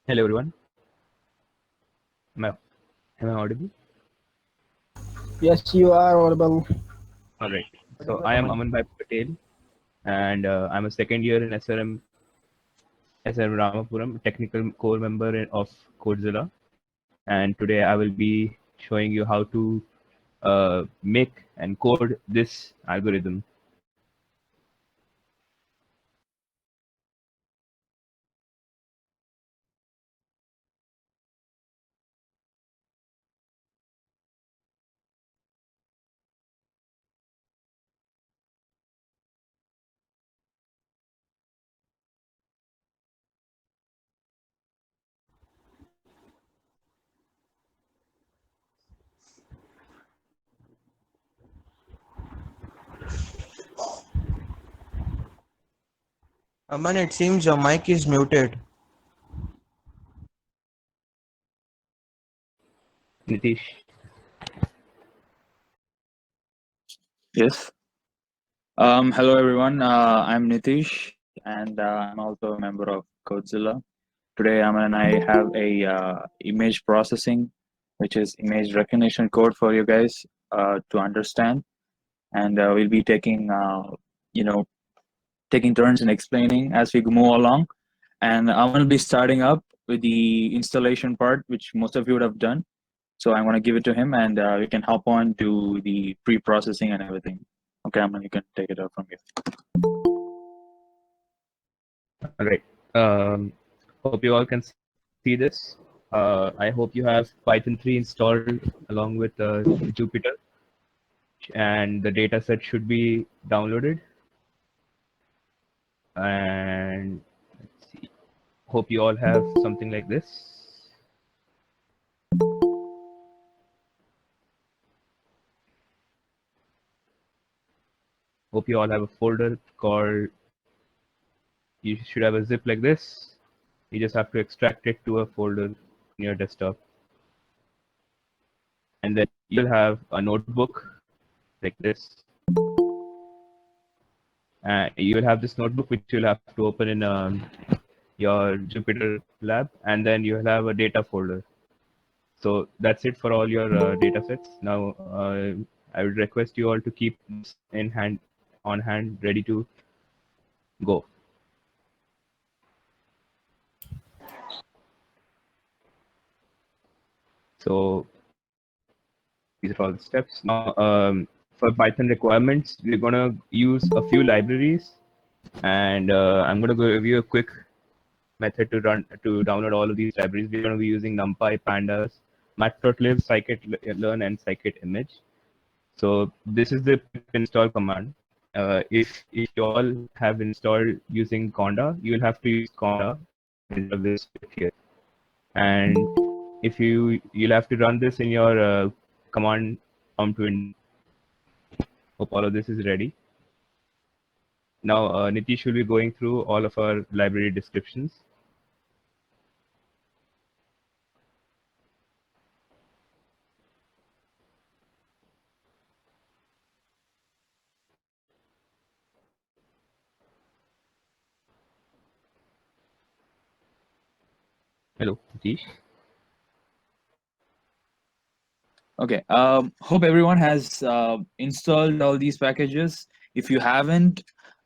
Hello everyone. Am I, am I audible? Yes, you are audible. All right. So I am Aman Bhai Patel, and I'm a second year in SRM Ramapuram, technical core member of Codezilla, and today I will be showing you how to make and code this algorithm. Aman, it seems your mic is muted. Nitish. Yes. Hello everyone. I'm Nitish, and I'm also a member of Codezilla. Today, Aman and I have a image processing, which is image recognition code for you guys to understand, and we'll be you know, taking turns in explaining as we move along. And Aman will be starting up with the installation part, which most of you would have done. So I'm going to give it to him, and we can hop on to the pre-processing and everything. Okay, Aman, you can take it up from here. All right. Hope you all can see this. I hope you have Python 3 installed along with Jupyter, and the dataset should be downloaded. And let's see. Hope you all have something like this. Hope you all have a folder called, you should have a zip like this. You just have to extract it to a folder in your desktop. And then you'll have a notebook like this. You'll have this notebook which you'll have to open in your Jupyter lab, and then you'll have a data folder. So that's it for all your data sets. Now, I would request you all to keep this on hand, ready to go. So these are all the steps. Now, for Python requirements, we're gonna use a few libraries, and I'm gonna give you a quick method to download all of these libraries. We're gonna be using NumPy, Pandas, Matplotlib, scikit-learn, and scikit-image. So this is the pip install command. If you all have installed using Conda, you will have to use Conda instead of this here. And if you'll have to run this in your command prompt window. Hope all of this is ready. Now Nitish will be going through all of our library descriptions. Hello, Nitish. Okay. Hope everyone has installed all these packages. If you haven't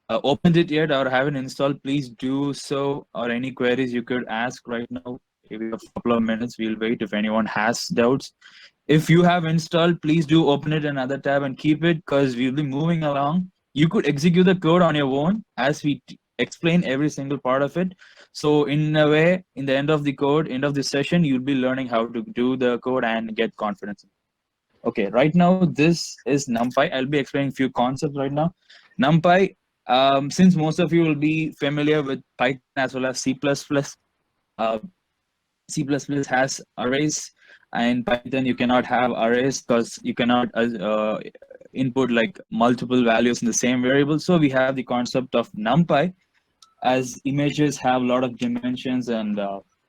opened it yet or haven't installed, please do so. Or any queries you could ask right now. If we have a couple of minutes, we'll wait if anyone has doubts. If you have installed, please do open it in another tab and keep it, because we'll be moving along. You could execute the code on your own as we explain every single part of it. So in a way, in the end of the code, end of the session, you'll be learning how to do the code and get confidence. Okay, right now this is NumPy. I'll be explaining a few concepts right now. NumPy, since most of you will be familiar with Python as well as C++, C++ has arrays, and Python you cannot have arrays because you cannot input like multiple values in the same variable. So we have the concept of NumPy, as images have a lot of dimensions and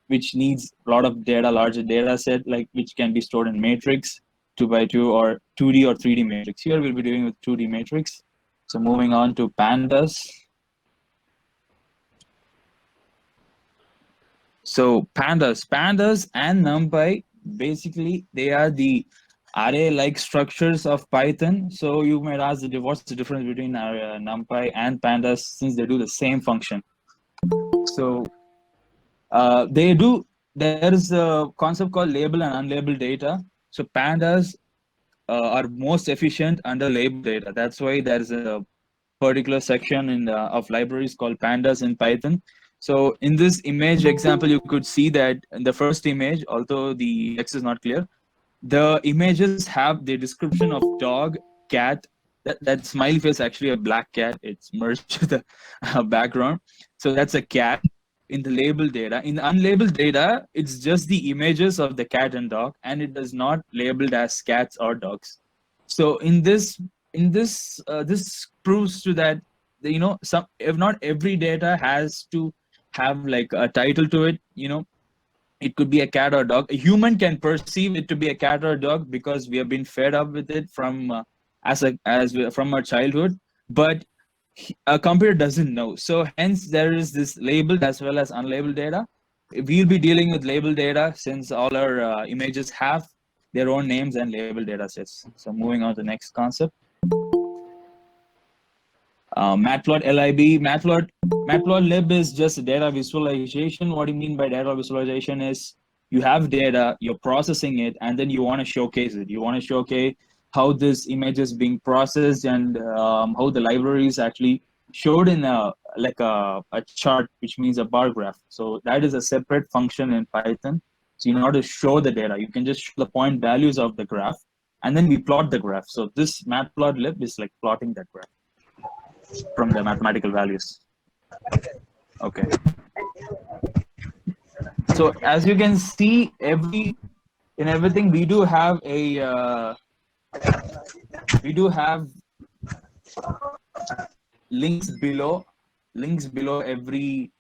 which needs a lot of data, larger data set, like which can be stored in matrix 2x2 or 2D or 3D matrix. Here we'll be doing with 2D matrix. So moving on to Pandas. So pandas and NumPy, basically they are the array-like structures of Python. So you might ask, what's the difference between NumPy and pandas, since they do the same function? So there is a concept called label and unlabeled data. So pandas are most efficient under labeled data. That's why there is a particular section of libraries called pandas in Python. So in this image example, you could see that in the first image, although the text is not clear, the images have the description of dog, cat. That smiley face is actually a black cat. It's merged with the background. So that's a cat in the labeled data. In the unlabeled data, it's just the images of the cat and dog, and it is not labeled as cats or dogs. So this proves to that, some, if not every data has to have like a title to it. It could be a cat or dog. A human can perceive it to be a cat or a dog because we have been fed up with it from from our childhood, but a computer doesn't know. So hence there is this labeled as well as unlabeled data. We'll be dealing with labeled data since all our images have their own names and labeled data sets. So moving on to the next concept. Matplotlib. Matplotlib is just data visualization. What do you mean by data visualization is you have data, you're processing it, and then you want to showcase it. You want to showcase how this image is being processed and how the library is actually showed in a chart, which means a bar graph. So that is a separate function in Python. So in order to show the data, you can just show the point values of the graph, and then we plot the graph. So this matplotlib is like plotting that graph from the mathematical values. Okay. So as you can see, in everything we do have links below every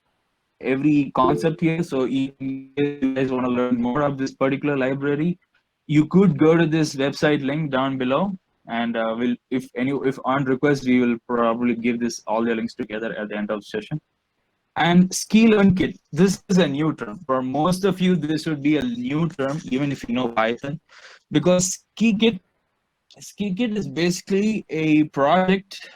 concept here. So if you guys want to learn more of this particular library, you could go to this website link down below, and if on request, we will probably give all the links together at the end of the session. And ski learn kit, this is a new term for most of you. This would be a new term even if you know Python, because ski kit is basically a project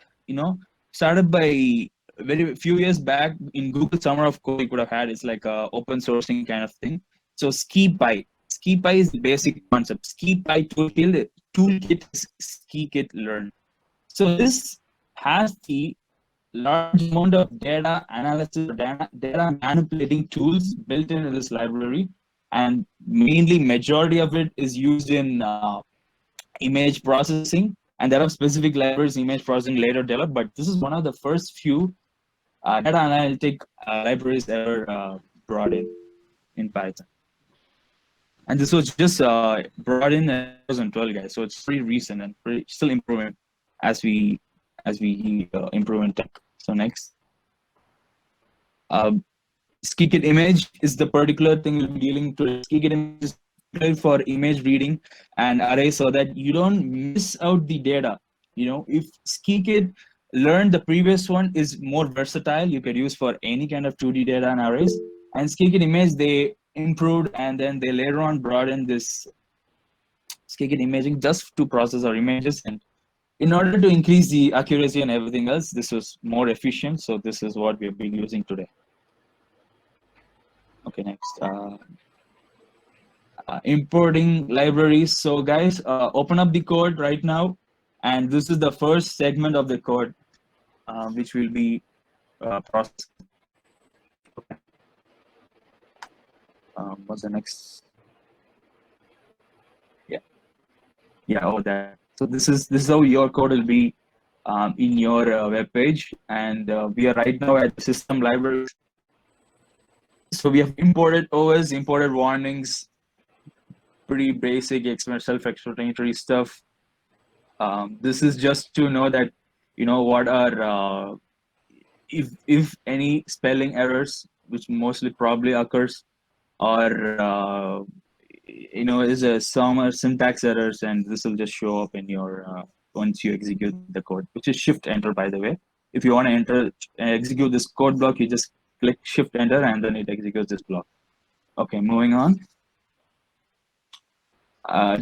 started by very few years back in Google Summer of Code. You could have had, it's like a open sourcing kind of thing. So SkiPy is the basic concept. SkiPy toolkit is skikit learn. So this has the large amount of data analysis, data manipulating tools built into this library, and mainly majority of it is used in image processing, and there are specific libraries image processing later developed, but this is one of the first few data analytic libraries ever brought in Python. And this was just brought in 2012, guys. So it's pretty recent and still improving as we improve in tech. So next, skikit image is the particular thing we'll be dealing to. Skikit image is for image reading and array, so that you don't miss out the data. If skikit learn, the previous one is more versatile. You could use for any kind of 2D data and arrays. And skikit image, they improved, and then they later on brought in this skikit imaging just to process our images. And in order to increase the accuracy and everything else, this was more efficient. So this is what we've been using today. Okay, next. Importing libraries. So guys, open up the code right now, and this is the first segment of the code which will be processed. Okay. What's the next? Oh, that. So this is how your code will be in your web page, and we are right now at system libraries. So we have imported OS, imported warnings, pretty basic self-explanatory stuff. This is just to know that what are if any spelling errors, which mostly probably occurs, or is some syntax errors, and this will just show up in your once you execute the code, which is Shift Enter, by the way. If you want to execute this code block, you just click Shift Enter, and then it executes this block. Okay, moving on.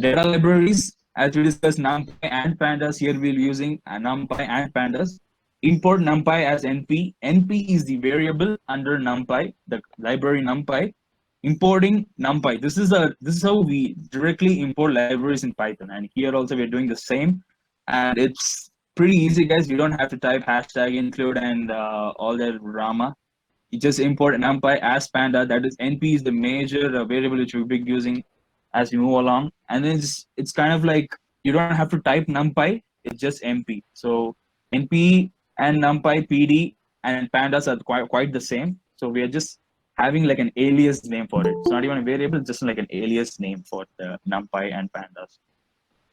Data libraries, as we discussed, NumPy and Pandas. Here we'll be using NumPy and Pandas. Import NumPy as NP. NP is the variable under NumPy, the library NumPy. Importing NumPy. This is how we directly import libraries in Python. And here also we're doing the same. And it's pretty easy, guys. You don't have to type hashtag include and all that drama. You just import NumPy as Panda. That is NP is the major variable which we'll be using as we move along. And then it's kind of like you don't have to type NumPy. It's just NP. So NP and NumPy PD and Pandas are quite the same. So we are just having like an alias name for it. It's not even a variable, it's just like an alias name for the NumPy and Pandas.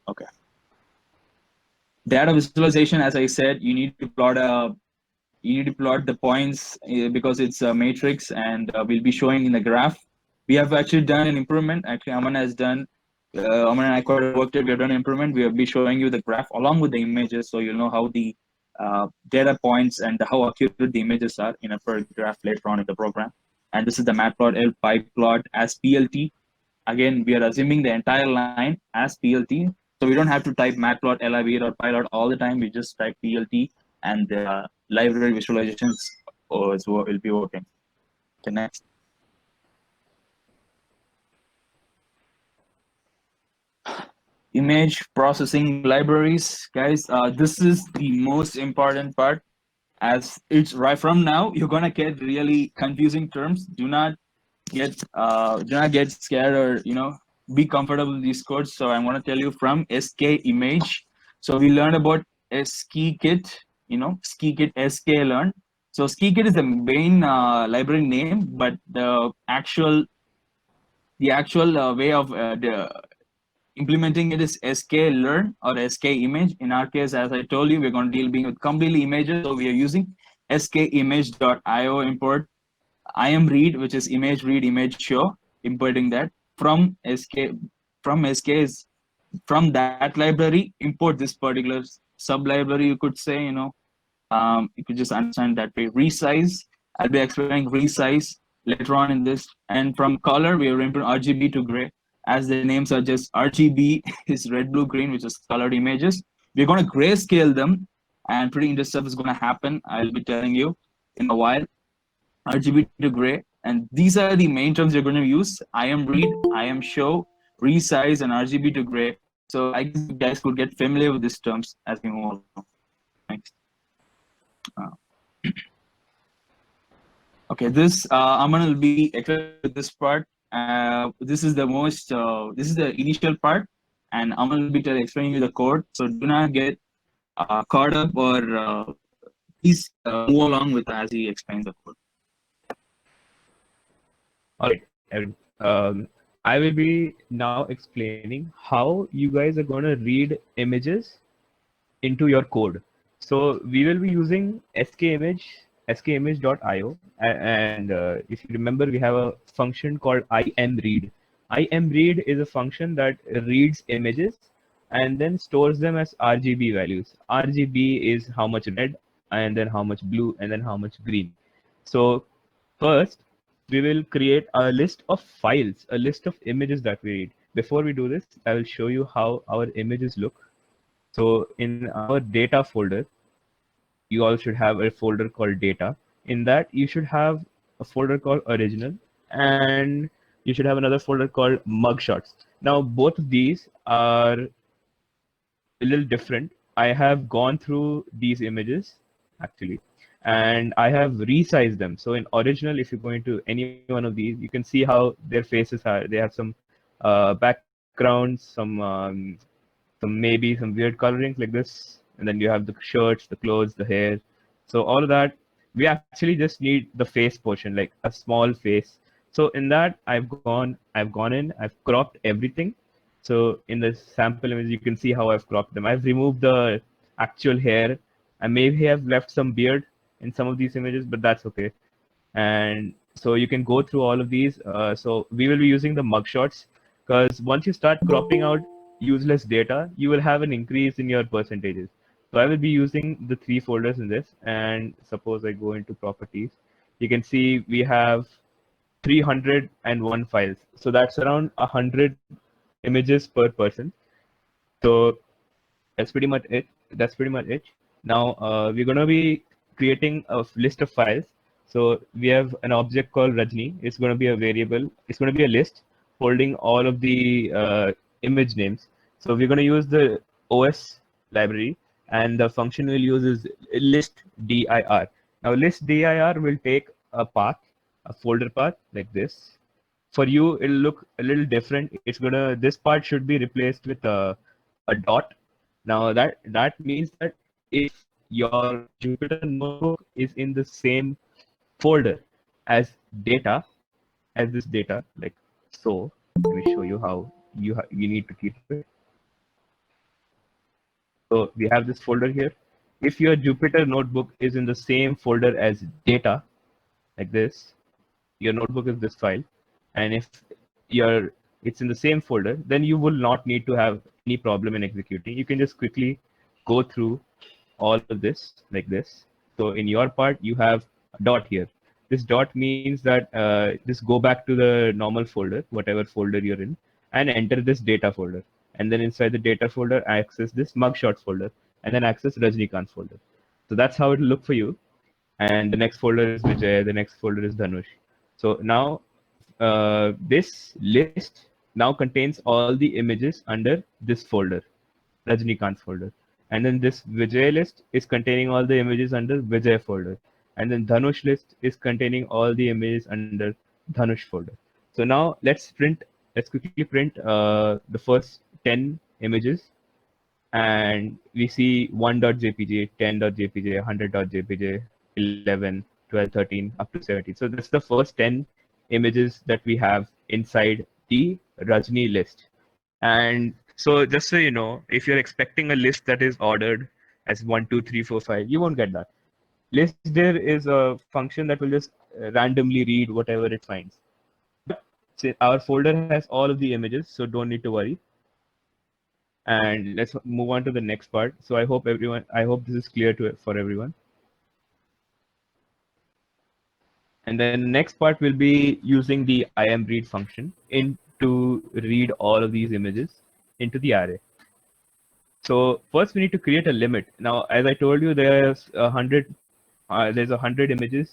Okay. Data visualization, as I said, you need to plot the points because it's a matrix, and we'll be showing in the graph. We have actually done an improvement. Actually, Aman has done. Aman and I quite worked it. We have done an improvement. We will be showing you the graph along with the images, so you'll know how the data points and how accurate the images are in a per graph later on in the program. And this is the matplotlib pyplot as PLT. Again, we are assuming the entire line as PLT, so we don't have to type matplotlib or pylot all the time. We just type PLT, and the library visualizations will be working. Okay, next. Image processing libraries, guys. This is the most important part, as it's right from now. You're gonna get really confusing terms. Do not get scared, or be comfortable with these codes. So I'm gonna tell you from SK image. So we learned about skikit, skikit sklearn. So skikit is the main library name, but the actual way of implementing it is sklearn or skimage. In our case, as I told you, we're going to deal with completely images, so we are using skimage.io import imread, which is image read image show, importing that from sk is from that library. Import this particular sub library, you could say. You could just understand that way. Resize, I'll be explaining resize later on in this. And from color, we are import RGB to gray. As the name suggests, RGB is red, blue, green, which is colored images. We're going to grayscale them, and pretty interesting stuff is going to happen. I'll be telling you in a while. RGB to gray, and these are the main terms you're going to use: imread, imshow, resize, and RGB to gray. So I guess you guys could get familiar with these terms as we move along. Next. Okay, this I'm going to be explaining this part. This is the initial part, and I'm going to be explaining you the code. So do not get caught up, or please move along with as he explains the code. All right, I will be now explaining how you guys are going to read images into your code. So we will be using skimage.io, and if you remember, we have a function called imread. Imread is a function that reads images and then stores them as RGB values. RGB is how much red, and then how much blue, and then how much green. So first, we will create a list of files, a list of images that we read. Before we do this, I will show you how our images look. So in our data folder, you all should have a folder called data. In that, you should have a folder called original, and you should have another folder called mugshots. Now, both of these are a little different. I have gone through these images actually, and I have resized them. So in original, if you go into any one of these, you can see how their faces are. They have some backgrounds, some maybe some weird coloring like this, and then you have the shirts, the clothes, the hair. So all of that, we actually just need the face portion, like a small face. So in that, I've gone in, I've cropped everything. So in the sample image, you can see how I've cropped them. I've removed the actual hair. I maybe have left some beard in some of these images, but that's okay. And so you can go through all of these. So we will be using the mugshots, because once you start cropping out useless data, you will have an increase in your percentages. So I will be using the 3 folders in this. And suppose I go into properties, you can see we have 301 files. So that's around 100 images per person. So that's pretty much it. That's pretty much it. Now we're gonna be creating a list of files. So we have an object called Rajni. It's gonna be a variable. It's gonna be a list holding all of the image names. So we're gonna use the OS library, and the function we'll use is list dir. Now list dir will take a path, a folder path like this. For you, it'll look a little different. This part should be replaced with a dot. Now that means that if your Jupyter notebook is in the same folder as data, as this data, like so, let me show you how you need to keep it. So we have this folder here. If your Jupyter notebook is in the same folder as data, like this, your notebook is this file, and if it's in the same folder, then you will not need to have any problem in executing. You can just quickly go through all of this like this. So in your part, you have a dot here. This dot means that just go back to the normal folder, whatever folder you're in, and enter this data folder. And then inside the data folder, access this mugshot folder, and then access Rajnikant folder. So that's how it will look for you. And the next folder is Vijay, the next folder is Dhanush. So now this list now contains all the images under this folder, Rajnikant folder. And then this Vijay list is containing all the images under Vijay folder. And then Dhanush list is containing all the images under Dhanush folder. So now let's quickly print the first 10 images. And we see 1.jpg, 10.jpg, 100.jpg, 11, 12, 13, up to 17. So that's the first 10 images that we have inside the Rajni list. And so just so you know, if you're expecting a list that is ordered as 1, 2, 3, 4, 5, you won't get that. Listdir is a function that will just randomly read whatever it finds. But our folder has all of the images, so don't need to worry. And let's move on to the next part. So I hope this is clear for everyone. And then the next part will be using the imread function to read all of these images into the array. So first we need to create a limit. Now, as I told you, there's 100 images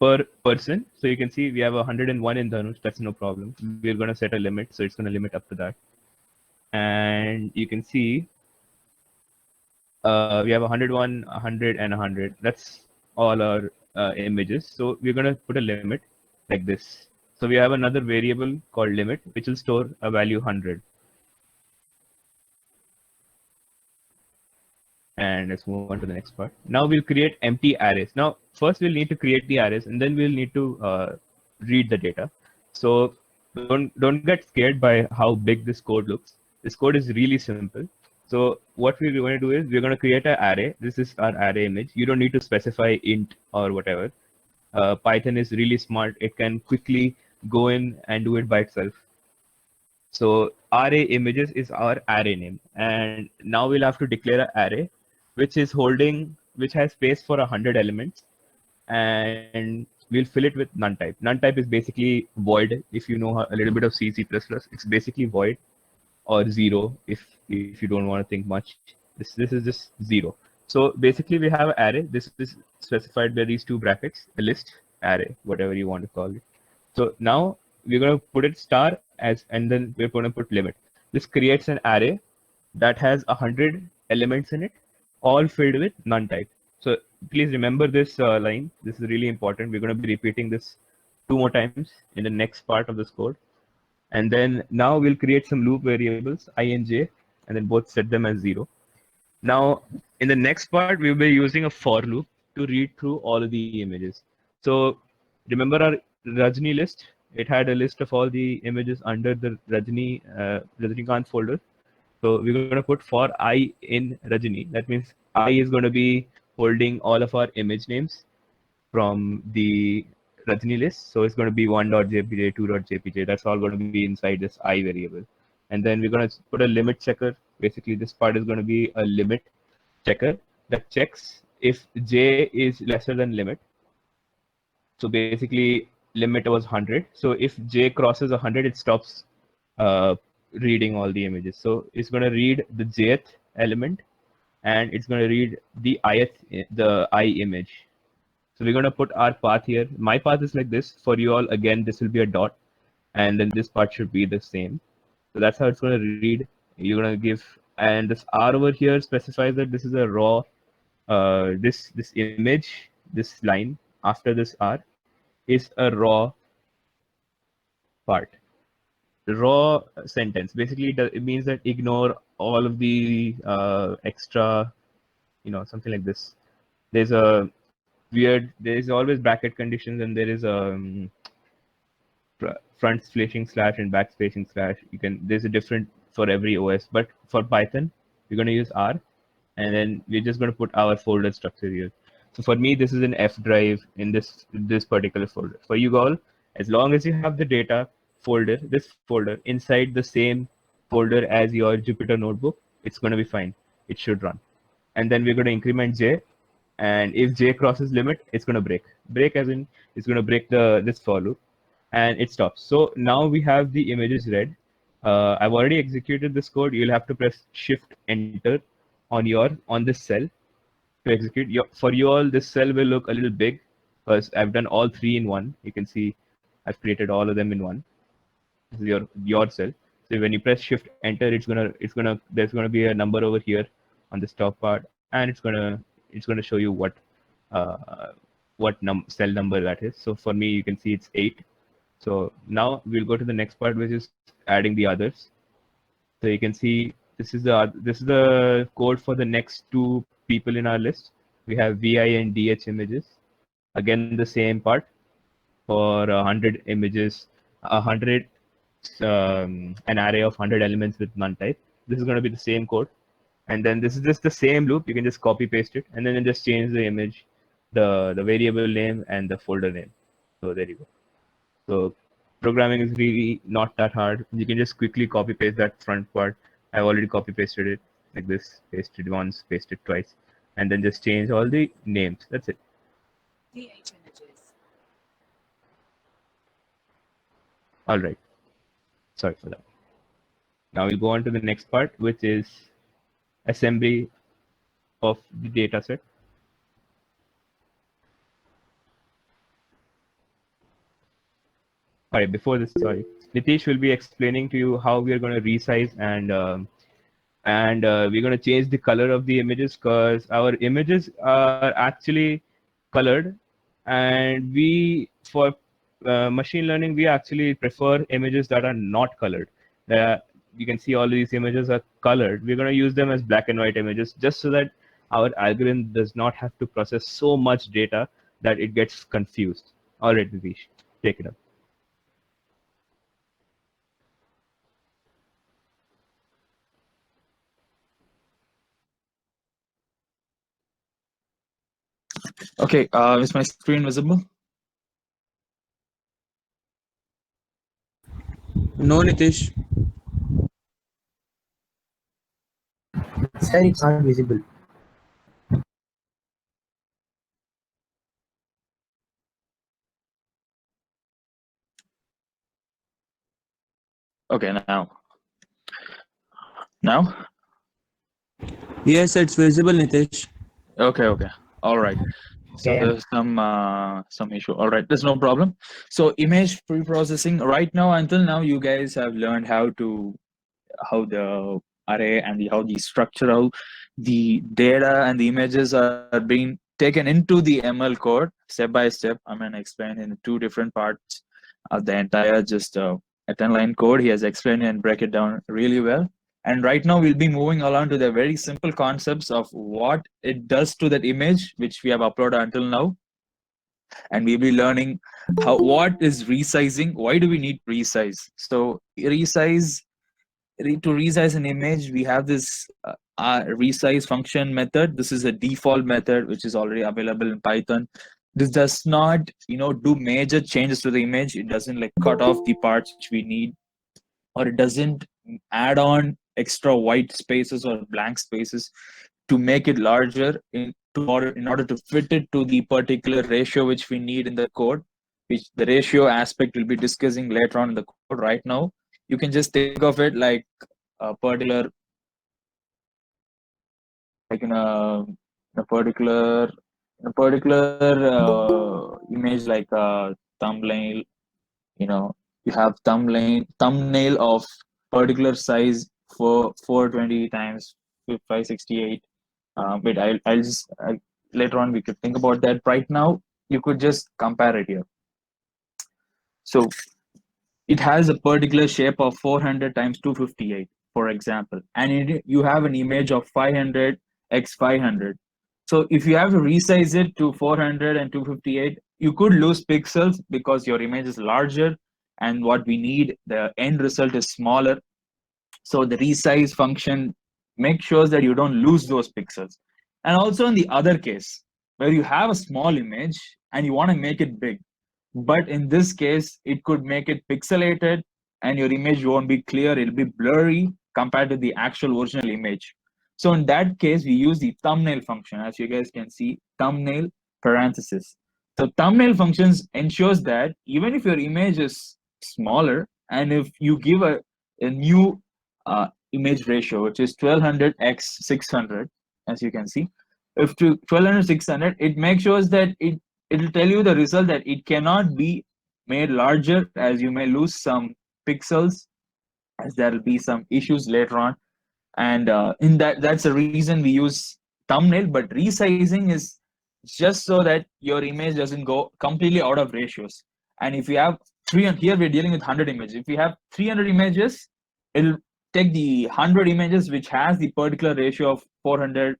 per person. So you can see we have 101 in Dhanush. That's no problem. We're going to set a limit, so it's going to limit up to that. And you can see we have 101, 100, and 100. That's all our images. So we're going to put a limit like this. So we have another variable called limit, which will store a value 100. And let's move on to the next part. Now we'll create empty arrays. Now, first we'll need to create the arrays, and then we'll need to read the data. So don't get scared by how big this code looks. This code is really simple. So what we're going to do is we're going to create an array. This is our array image. You don't need to specify int or whatever. Python is really smart. It can quickly go in and do it by itself. So array images is our array name. And now we'll have to declare an array, which has space for 100 elements. And we'll fill it with none type. None type is basically void. If you know a little bit of C++, it's basically void, or zero if you don't want to think much. This is just zero. So basically we have an array. This is specified by these two brackets, a list, array, whatever you want to call it. So now we're going to put it star and then we're going to put limit. This creates an array that has 100 elements in it, all filled with none type. So please remember this line. This is really important. We're going to be repeating this 2 more times in the next part of this code. And then now we'll create some loop variables, I and j, and then both set them as 0. Now, in the next part, we'll be using a for loop to read through all of the images. So remember our Rajni list? It had a list of all the images under the Rajnikant folder. So we're going to put for I in Rajni. That means I is going to be holding all of our image names from the Rajni list. So it's going to be 1.jpj, 2.jpj. That's all going to be inside this I variable. And then we're going to put a limit checker. Basically, this part is going to be a limit checker that checks if j is lesser than limit. So basically, limit was 100. So if j crosses 100, it stops reading all the images. So it's going to read the jth element, and it's going to read the I image. So we're going to put our path here. My path is like this. For you all, again, this will be a dot, and then this part should be the same. So that's how it's going to read. You're going to give, and this R over here specifies that this is a raw, this image, this line after this R is a raw part. The raw sentence basically it means that ignore all of the extra, something like this. There's a there's always bracket conditions, and there is a front slashing slash and back slashing slash. There's a different for every OS, but for Python we're going to use R, and then we're just going to put our folder structure here. So for me, this is an F drive in this particular folder. For you all, as long as you have the data folder, this folder inside the same folder as your Jupyter notebook, it's going to be fine. It should run. And then we're going to increment J, and if J crosses limit, it's going to break. Break as in it's going to break this for loop, and it stops. So now we have the images read. I've already executed this code. You'll have to press Shift Enter on this cell to execute. For you all, this cell will look a little big because I've done all three in one. You can see I've created all of them in one. This is your cell. So when you press Shift Enter, there's gonna be a number over here on this top part, and it's gonna show you what cell number that is. So for me, you can see it's 8. So now we'll go to the next part, which is adding the others. So you can see this is the code for the next 2 people in our list. We have VI and DH images. Again, the same part for 100 images, 100 an array of 100 elements with none type. This is going to be the same code, and then this is just the same loop. You can just copy paste it, and then just change the image, the variable name, and the folder name. So there you go. So programming is really not that hard. You can just quickly copy paste that front part. I've already copy pasted it like this, pasted once, pasted twice, and then just change all the names. That's it. DH images. All right. Sorry for that. Now we'll go on to the next part, which is assembly of the data set. All right, before this, sorry, Nitish will be explaining to you how we are going to resize and we're going to change the color of the images, because our images are actually colored, and for machine learning, we actually prefer images that are not colored. You can see all these images are colored. We're going to use them as black and white images just so that our algorithm does not have to process so much data that it gets confused. All right, Nitish, take it up. Okay, is my screen visible? No, Nitish. Sir, it's not visible. Okay, now? Yes, it's visible, Nitish. Okay. All right. So Okay. there's some issue. All right, there's no problem. So image pre-processing. Right now, until now, you guys have learned how the array and how the structure, how the data and the images are being taken into the ML code step by step. I'm going to explain in 2 different parts of the entire just a 10-line code. He has explained and break it down really well. And right now we'll be moving along to the very simple concepts of what it does to that image, which we have uploaded until now. And we'll be learning what is resizing, why do we need resize. So to resize an image, we have this resize function method. This is a default method which is already available in Python. This does not do major changes to the image. It doesn't like cut off the parts which we need, or it doesn't add on extra white spaces or blank spaces to make it larger in order to fit it to the particular ratio which we need in the code. which the ratio aspect we'll be discussing later on in the code. Right now, you can just think of it like a particular, like in a particular image, like a thumbnail. You know, you have thumbnail of particular size for 420 times 568. But I'll just later on we could think about that. Right now, you could just compare it here. So it has a particular shape of 400 times 258, for example, and you have an image of 500 x 500. So if you have to resize it to 400 and 258, you could lose pixels because your image is larger, and what we need, the end result is smaller. So the resize function makes sure that you don't lose those pixels. And also in the other case, where you have a small image and you want to make it big, but in this case, it could make it pixelated and your image won't be clear, it'll be blurry compared to the actual original image. So in that case, we use the thumbnail function. As you guys can see, thumbnail parenthesis. So thumbnail functions ensures that even if your image is smaller, and if you give a new image ratio, which is 1200 x 600, as you can see, if to 1200 600, it makes sure that it'll tell you the result that it cannot be made larger, as you may lose some pixels, as there will be some issues later on. And in that's the reason we use thumbnail. But resizing is just so that your image doesn't go completely out of ratios. And if you have 300, here we're dealing with 100 images. If we have 300 images, it'll take the 100 images which has the particular ratio of 400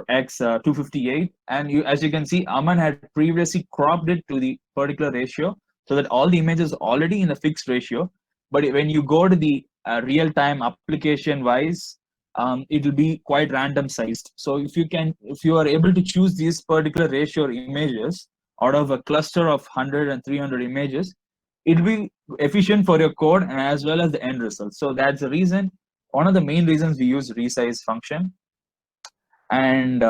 x 258, and as you can see, Aman had previously cropped it to the particular ratio so that all the images already in the fixed ratio. But when you go to the real-time application wise, it will be quite random sized. So if you are able to choose these particular ratio images out of a cluster of 100 and 300 images, it will be efficient for your code and as well as the end result. So that's the reason, one of the main reasons we use resize function. And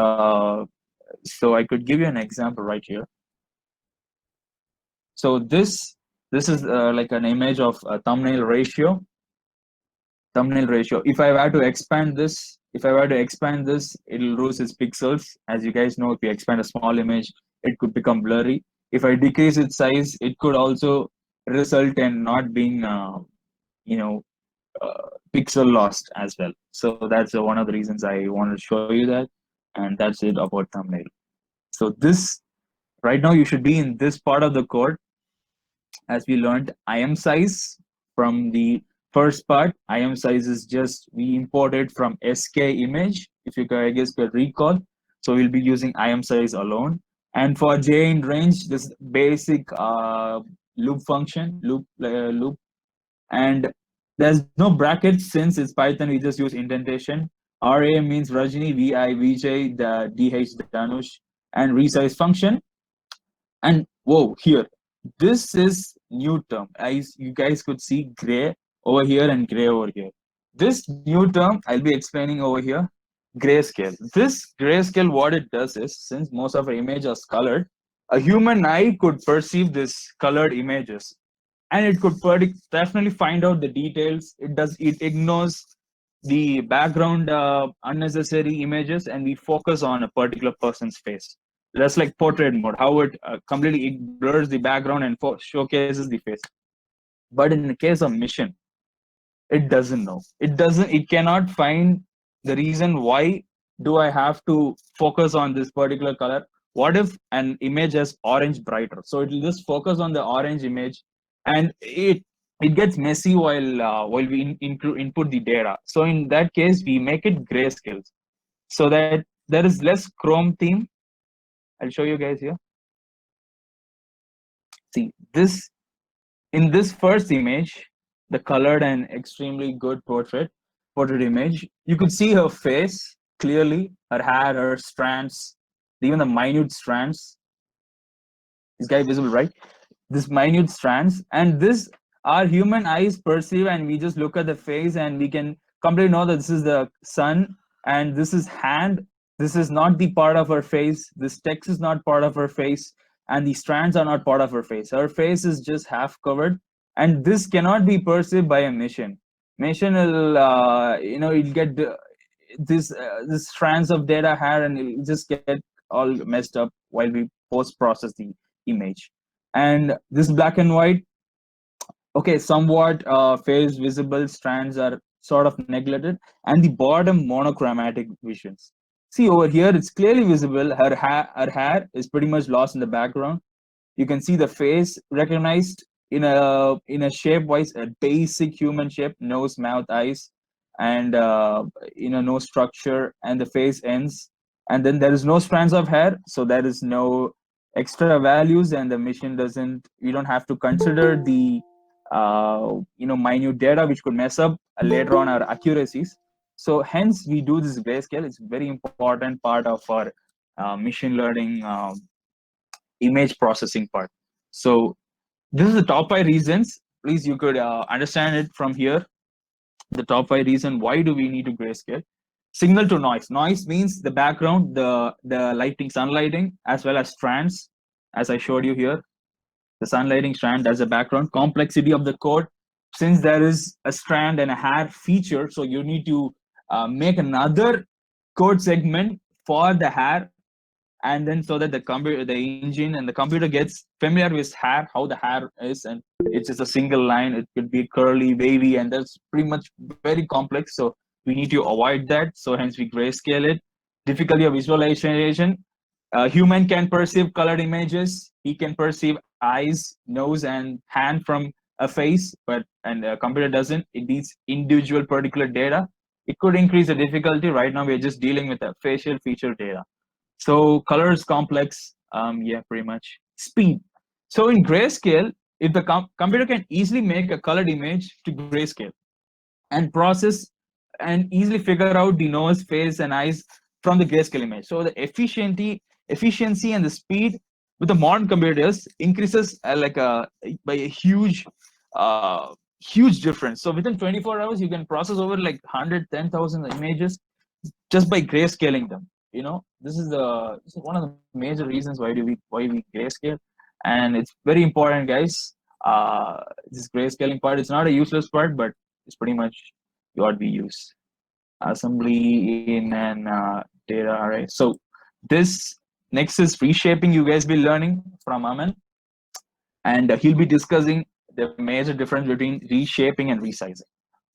so I could give you an example right here. So this is like an image of a thumbnail ratio. If I were to expand this, it'll lose its pixels. As you guys know, if you expand a small image, it could become blurry. If I decrease its size, it could also result in not being pixel lost as well. So that's one of the reasons I wanted to show you that. And that's it about thumbnail. So this, right now you should be in this part of the code. As we learned IM size from the first part, IM size is just, we imported from SK image, if you I guess could recall. So we'll be using IM size alone. And for J in range, this basic loop function, loop. And there's no brackets since it's Python, we just use indentation. RA means Rajni, VI, VJ, the DH, Danush, and resize function. And whoa, here, this is new term. As you guys could see, gray over here and gray over here. This new term I'll be explaining over here, grayscale. This grayscale, what it does is, since most of our images are colored, a human eye could perceive this colored images, and it could definitely find out the details. It ignores the background unnecessary images, and we focus on a particular person's face. That's like portrait mode, how it completely blurs the background and showcases the face. But in the case of mission, it doesn't know. It cannot find the reason why do I have to focus on this particular color. What if an image has orange brighter? So it will just focus on the orange image, and it gets messy while we input the data. So in that case, we make it grayscale so that there is less chrome theme. I'll show you guys here. See this, in this first image, the colored and extremely good portrait image, you could see her face clearly, her hair, her strands, even the minute strands. Is guy visible, right? This minute strands, and this our human eyes perceive, and we just look at the face and we can completely know that this is the sun and this is hand. This is not the part of her face. This text is not part of her face. and the strands are not part of her face. Her face is just half covered, and this cannot be perceived by a machine. Machine will, it'll get this strands of data here, and it'll just get all messed up while we post process the image. And this black and white, okay, somewhat phase visible strands are sort of neglected, and the bottom monochromatic visions. See over here, it's clearly visible. Her hair is pretty much lost in the background. You can see the face recognized in a shape wise, a basic human shape, nose, mouth, eyes, and no structure, and the face ends. And then there is no strands of hair, so there is no extra values, and the machine doesn't. You don't have to consider the minute data which could mess up later on our accuracies. So hence we do this grayscale. It's a very important part of our machine learning image processing part. So this is the top 5 reasons. Please, you could understand it from here. The top 5 reason why do we need to grayscale. Signal to noise. Noise means the background, the lighting, sunlighting, as well as strands, as I showed you here. The sunlighting strand as a background. Complexity of the code, since there is a strand and a hair feature, so you need to make another code segment for the hair, and then so that the computer, the engine and the computer gets familiar with hair, how the hair is, and it's just a single line. It could be curly, wavy, and that's pretty much very complex. So we need to avoid that. So hence we grayscale it. Difficulty of visualization. Human can perceive colored images. He can perceive eyes, nose, and hand from a face, and a computer doesn't. It needs individual particular data. It could increase the difficulty. Right now we're just dealing with the facial feature data. So color is complex. Yeah, pretty much. Speed. So in grayscale, if the computer can easily make a colored image to grayscale and process and easily figure out the nose, face, and eyes from the grayscale image. So the efficiency and the speed with the modern computers increases by a huge difference. So within 24 hours, you can process over like 110,000 images just by grayscaling them. This is one of the major reasons why we grayscale, and it's very important, guys. This grayscaling part, it's not a useless part, but it's pretty much what we use. Assembly in an data array. So this next is reshaping. You guys be learning from Aman, and he'll be discussing the major difference between reshaping and resizing.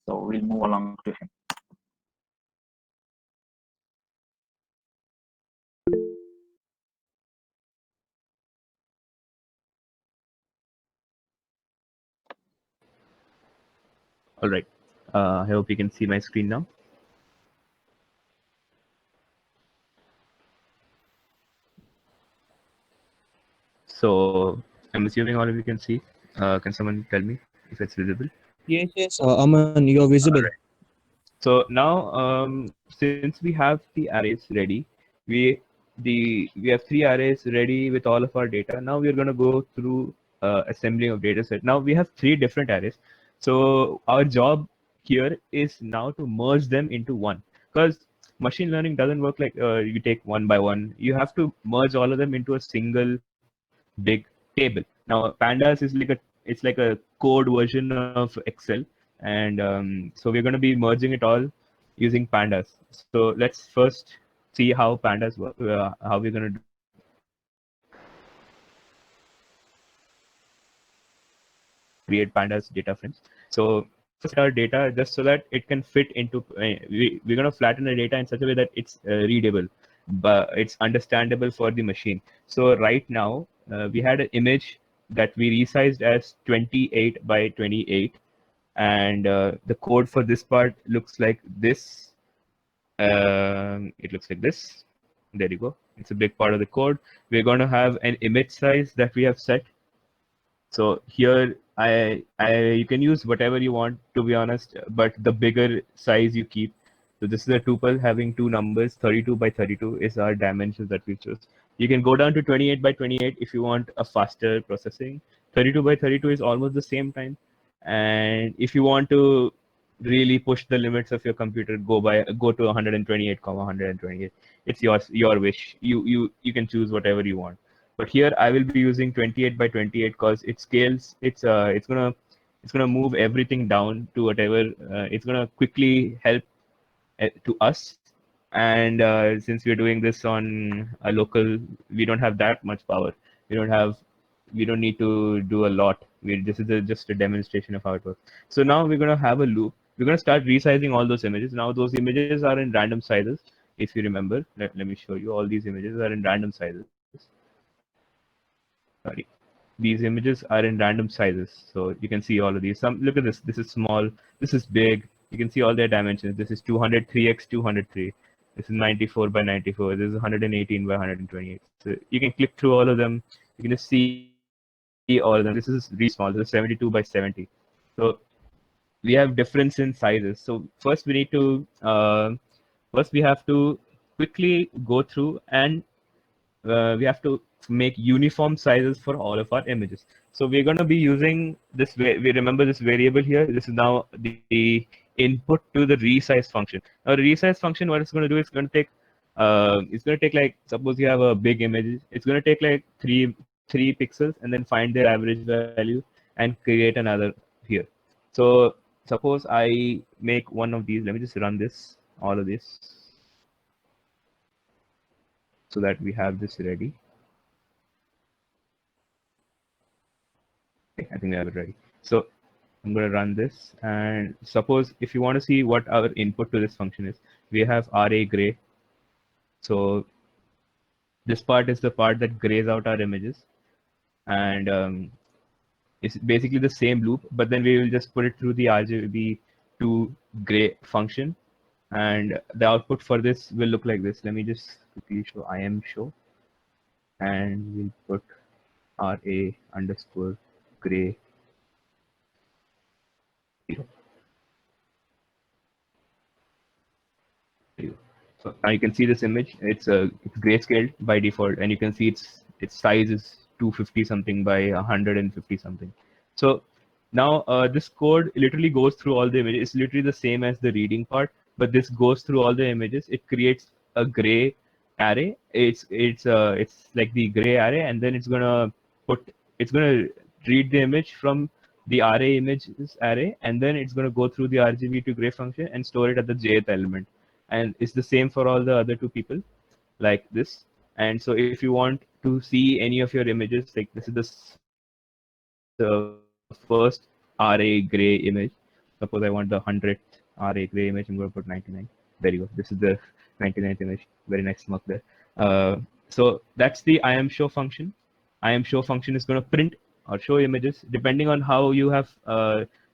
So we'll move along to him. All right. I hope you can see my screen now. So I'm assuming all of you can see. Can someone tell me if it's visible? Yes. Aman, you're visible. Alright. So now, since we have the arrays ready, we have 3 arrays ready with all of our data. Now we're going to go through assembling of data set. Now we have 3 different arrays. So our job here is now to merge them into one, because machine learning doesn't work like you take one by one. You have to merge all of them into a single big table. Now Pandas is like a code version of Excel, and so we're going to be merging it all using Pandas. So let's first see how Pandas work, how we're going to create Pandas Dataframes. So first our data, just so that it can fit into, we're going to flatten the data in such a way that it's readable, but it's understandable for the machine. So right now we had an image that we resized as 28 by 28, and the code for this part looks like this. It looks like this. There you go. It's a big part of the code. We're going to have an image size that we have set. So here you can use whatever you want, to be honest, but the bigger size you keep. So this is a tuple having 2 numbers. 32 by 32 is our dimensions that we choose. You can go down to 28 by 28 if you want a faster processing. 32 by 32 is almost the same time. And if you want to really push the limits of your computer, go to 128, 128. It's your wish. You can choose whatever you want. But here I will be using 28 by 28 because it scales. It's gonna move everything down to whatever. It's gonna quickly help to us. And since we're doing this on a local, we don't have that much power. We don't have. We don't need to do a lot. This is just a demonstration of how it works. So now we're gonna have a loop. We're gonna start resizing all those images. Now those images are in random sizes. If you remember, let me show you. All these images are in random sizes. Sorry, these images are in random sizes, so you can see all of these. Some look at this. This is small. This is big. You can see all their dimensions. This is 203 x 203. This is 94 by 94. This is 118 by 128. So you can click through all of them. You can just see all of them. This is really small. This is 72 by 70. So we have difference in sizes. So first we need to first we have to quickly go through and we have to make uniform sizes for all of our images. So we're going to be using this. We remember this variable here. This is now the input to the resize function. Now, the resize function, what it's going to do is it's going to take like, suppose you have a big image. It's going to take like three pixels and then find their average value and create another here. So suppose I make one of these. Let me just run this, all of this, so that we have this ready. Okay, I think we have it ready. So I'm going to run this, and suppose if you want to see what our input to this function is, we have RA gray. So this part is the part that grays out our images, and it's basically the same loop, but then we will just put it through the RGB to gray function, and the output for this will look like this. Let me just quickly show IM show, and we'll put RA underscore gray 0. So now you can see this image. It's grayscaled by default, and you can see its size is 250 something by 150 something. So now this code literally goes through all the images. It's literally the same as the reading part, but this goes through all the images. It creates a gray array. It's like the gray array, and then it's gonna read the image from the array images array, and then it's gonna go through the RGB to gray function and store it at the jth element. And it's the same for all the other two people, like this. And so if you want to see any of your images, like this is the first RA gray image. Suppose I want the 100th RA gray image, I'm going to put 99. There you go. This is the 99th image. Very nice mark there. So that's the IM show function. IM show function is going to print or show images depending on how you have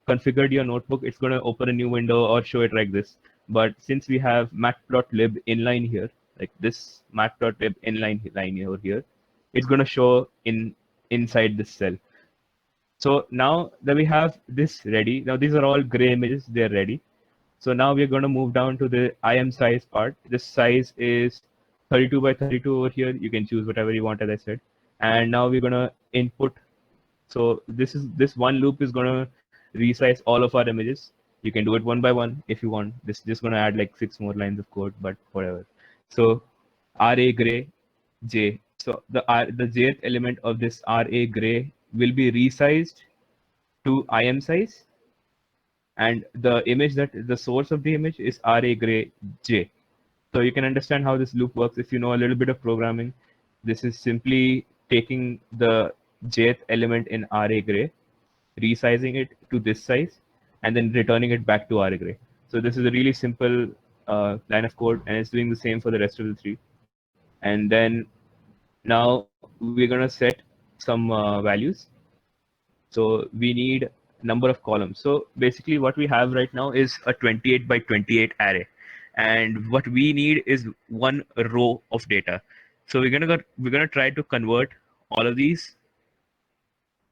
configured your notebook. It's going to open a new window or show it like this. But since we have mat.lib inline here, like this mat.lib inline line over here, it's going to show inside this cell. So now that we have this ready, now these are all gray images, they're ready. So now we're going to move down to the IM size part. This size is 32 by 32 over here. You can choose whatever you want, as I said. And now we're going to input. So this one loop is going to resize all of our images. You can do it one by one if you want. This is just going to add like 6 more lines of code, but whatever. So RA gray J. So the jth element of this RA gray will be resized to IM size, and the image that the source of the image is RA gray J. So you can understand how this loop works if you know a little bit of programming. This is simply taking the jth element in RA gray, resizing it to this size, and then returning it back to RA gray. So this is a really simple line of code, and it's doing the same for the rest of the three. And then now we're gonna set some values. So we need number of columns. So basically what we have right now is a 28 by 28 array. And what we need is one row of data. So we're gonna try to convert all of these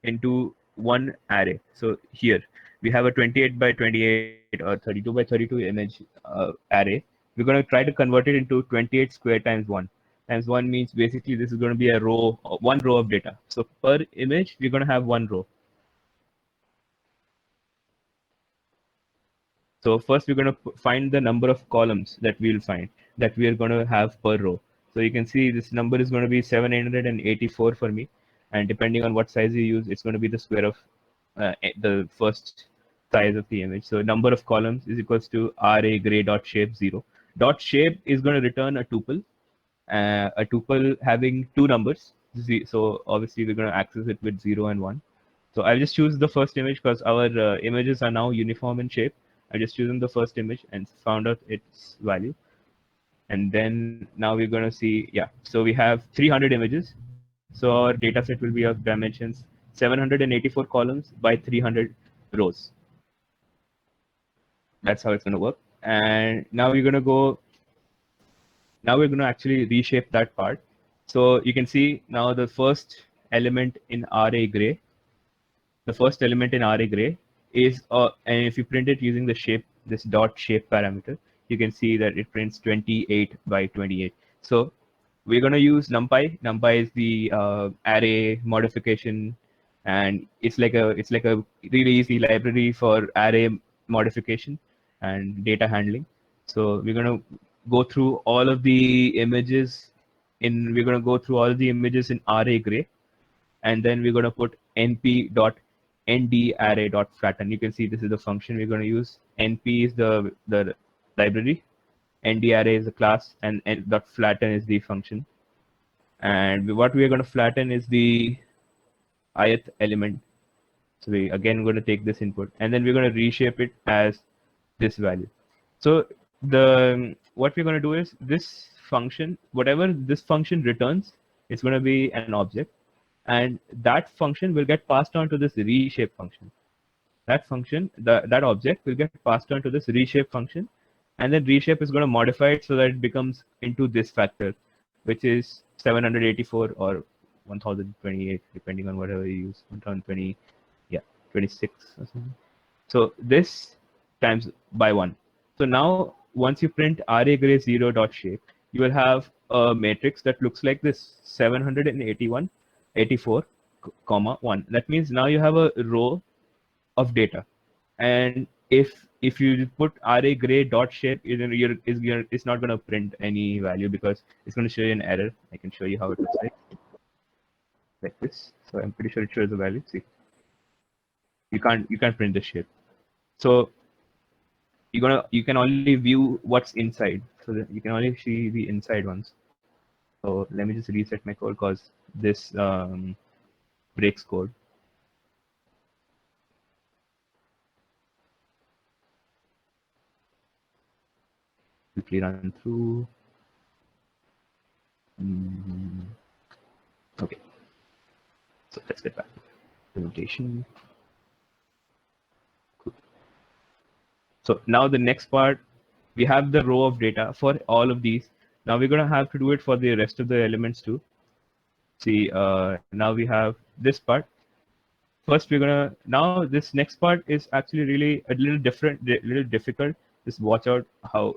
into one array. So here we have a 28 by 28 or 32 by 32 image array. We're going to try to convert it into 28 square times 1. Times 1 means basically this is going to be a row, one row of data. So per image, we're going to have one row. So first we're going to find the number of columns that we'll find that we are going to have per row. So you can see this number is going to be 784 for me, and depending on what size you use, it's going to be the square of the first size of the image. So number of columns is equals to array gray dot shape 0. Dot shape is going to return a tuple having two numbers. So obviously we're going to access it with 0 and 1. So I'll just choose the first image because our images are now uniform in shape. I just chosen the first image and found out its value. And then now we're going to see, yeah, so we have 300 images. So our data set will be of dimensions 784 columns by 300 rows. That's how it's going to work. And now we're going to go, now we're going to actually reshape that part. So you can see now the first element in array gray, is, and if you print it using the shape, this dot shape parameter, you can see that it prints 28 by 28. So we're going to use NumPy. NumPy is the array modification, and it's like a really easy library for array modification and data handling. So we're going to go through all of the images in array gray, and then we're going to put np.ndarray.flatten. You can see this is the function we're going to use. Np is the library, ndarray is the class, and .flatten is the function. And what we are going to flatten is the ith element. So we again going to take this input, and then we're going to reshape it as this value. So what we're going to do is this function, whatever this function returns, it's going to be an object, and that function will get passed on to this reshape function. That function, that object will get passed on to this reshape function, and then reshape is going to modify it so that it becomes into this factor, which is 784 or 1028, depending on whatever you use. 1020, yeah, 26 or something. So this times by 1. So now once you print array gray 0 dot shape, you will have a matrix that looks like this: 781, 84, comma 1. That means now you have a row of data, and if you put array gray dot shape, it's not going to print any value because it's going to show you an error. I can show you how it looks like this. So I'm pretty sure it shows the value. See, you can't print the shape. So you can only view what's inside. So that you can only see the inside ones. So let me just reset my code because this breaks code. Quickly run through. Okay. So let's get back to presentation. Cool. So now the next part, we have the row of data for all of these. Now we're going to have to do it for the rest of the elements too. See, now we have this part. First, now this next part is actually really a little different, a little difficult. Just watch out how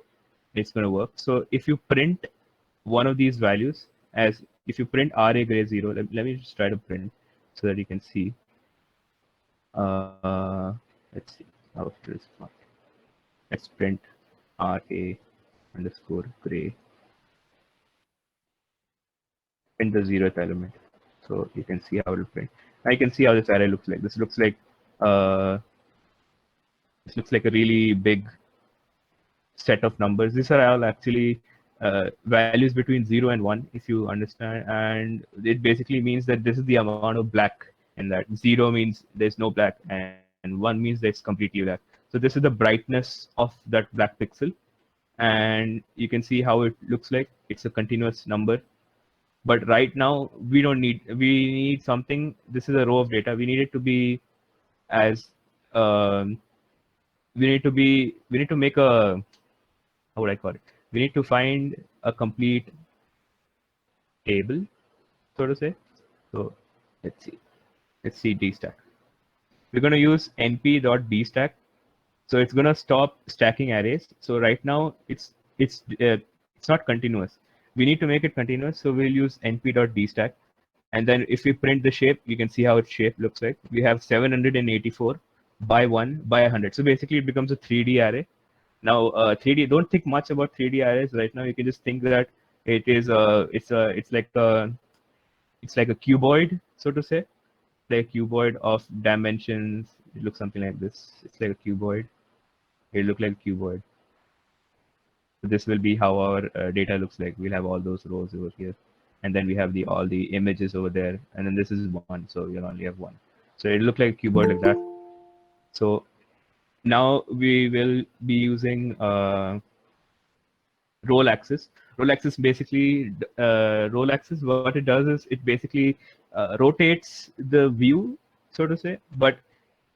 it's going to work. So if you print one of these values, as if you print array gray 0, let me just try to print so that you can see. Let's see how it is. Let's print array underscore gray, print the 0th element. So you can see how it will print. Now you can see how this array looks like. This looks like a really big set of numbers. These are all actually values between 0 and 1, if you understand, and it basically means that this is the amount of black in that. 0 means there's no black, and 1 means there's completely black. So this is the brightness of that black pixel, and you can see how it looks like. It's a continuous number. But right now we need something. This is a row of data. We need it to be as we need to make a, how would I call it? We need to find a complete table, so to say. So let's see dstack. We're going to use np.dstack. So it's going to stop stacking arrays. So right now it's not continuous. We need to make it continuous. So we'll use np.dstack. And then if we print the shape, you can see how its shape looks like. We have 784 by 1 by 100. So basically it becomes a 3D array. Now 3D, don't think much about 3D arrays right now. You can just think that It's like a cuboid, so to say, like a cuboid of dimensions. It looks something like this. It's like a cuboid. It look like a cuboid. So this will be how our data looks like. We'll have all those rows over here, and then we have all the images over there, and then this is one. So you'll only have one. So it look like a cuboid like that. So now we will be using role axis. Role axis basically, role axis, what it does is it basically rotates the view, so to say, but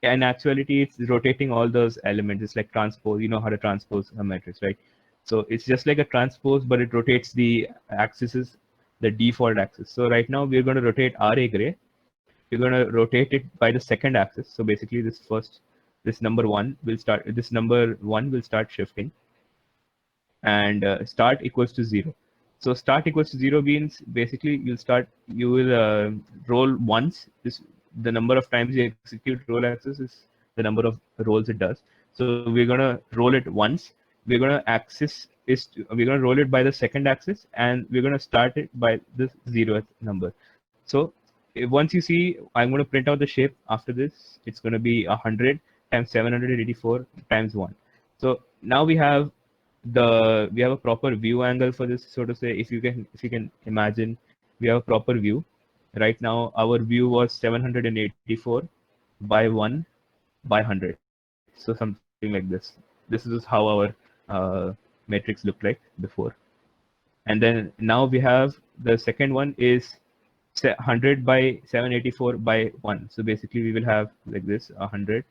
in actuality, it's rotating all those elements. It's like transpose. You know how to transpose a matrix, right? So it's just like a transpose, but it rotates the axes, the default axis. So right now we're going to rotate RA gray. We're going to rotate it by the second axis. So basically, this number one will start shifting, and start equals to 0. So start equals to 0 means basically you will roll once. The number of times you execute roll axis is the number of rolls it does. So we're gonna roll it once. We're gonna roll it by the second axis, and we're gonna start it by this 0th number. So once you see, I'm gonna print out the shape after this. It's gonna be 100 times 784 times 1. So now we have a proper view angle for this, so to say. If you can imagine, we have a proper view. Right now our view was 784 by 1 by 100. So something like this. This is how our matrix looked like before. And then now we have the second one is 100 by 784 by 1. So basically we will have like this, 100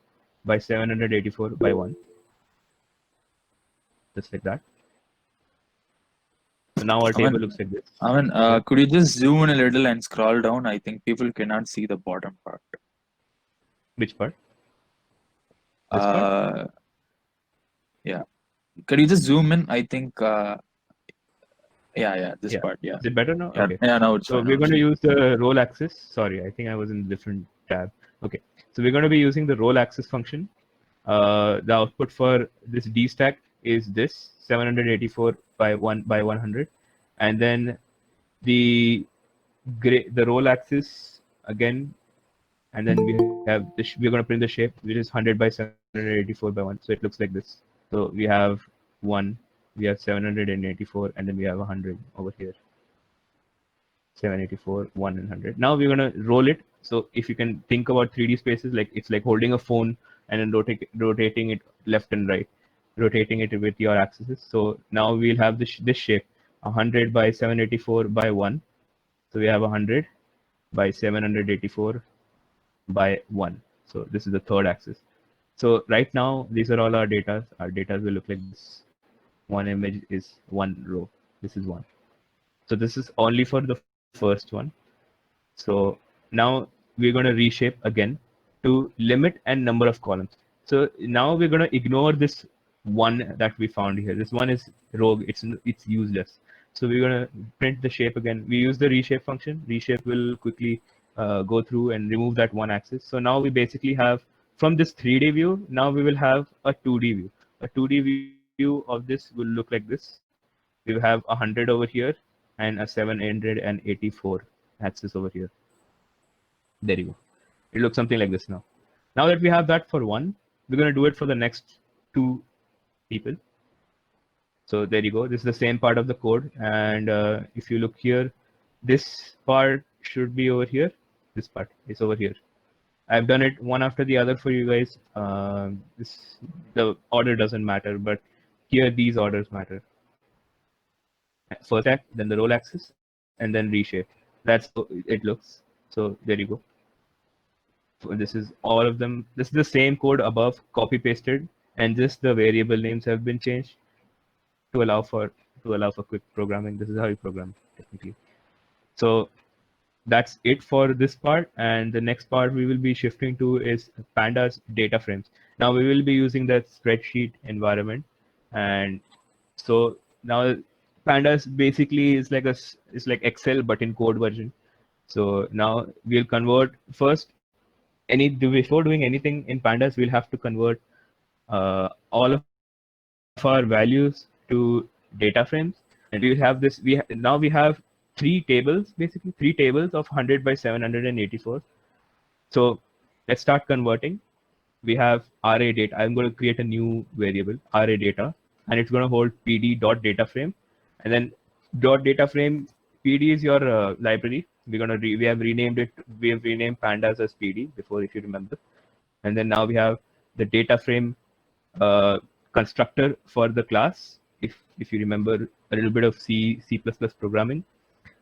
by 784 by 1, just like that. So now our table looks like this. Could you just zoom in a little and scroll down? I think people cannot see the bottom part. Which part? This part? Yeah. Could you just zoom in? I think, this Yeah. part, yeah. Is it better now? Yeah, Okay. yeah, now it's So fine. we're going to use the role axis. Sorry, I think I was in a different tab. Okay. So we're going to be using the role axis function. The output for this D stack is this 784 by 100, and then the role axis again, and then we have this. We're going to print the shape, which is 100 by 784 by 1. So it looks like this. So we have 1, we have 784, and then we have 100 over here. 784, 1 and 100. Now we're going to roll it. So if you can think about 3D spaces, like it's like holding a phone and then rotating it left and right, rotating it with your axes. So now we'll have this shape, 100 by 784 by 1. So we have 100 by 784 by 1. So this is the third axis. So right now, these are all our data. Our data will look like this. One image is one row. This is one. So this is only for the first one. So now we're going to reshape again to limit and number of columns. So now we're going to ignore this one that we found here. This one is rogue. It's useless. So we're going to print the shape again. We use the reshape function. Reshape will quickly go through and remove that one axis. So now we basically have, from this 3D view, now we will have a 2D view. A 2D view of this will look like this. We will have 100 over here and a 784 axis over here. There you go. It looks something like this now. Now that we have that for one, we're going to do it for the next two people. So there you go. This is the same part of the code. And if you look here, this part should be over here. This part is over here. I've done it one after the other for you guys. The order doesn't matter, but here these orders matter. First act, then the roll axis, and then reshape. That's how it looks. So there you go. This is all of them. This is the same code above, copy pasted, and just the variable names have been changed to allow for quick programming. This is how you program technically. So that's it for this part, and the next part we will be shifting to is Pandas Dataframes. Now we will be using that spreadsheet environment, and so now Pandas basically is like Excel but in code version. So now we'll convert first. Before doing anything in Pandas, we'll have to convert all of our values to data frames. And we have this. Now we have three tables, basically three tables of 100 by 784. So let's start converting. We have array data. I'm going to create a new variable, array data, and it's going to hold pd dot data frame, and then dot data frame. PD is your library. We have renamed it. We have renamed pandas as PD before, if you remember. And then now we have the data frame constructor for the class. If you remember a little bit of C++ programming,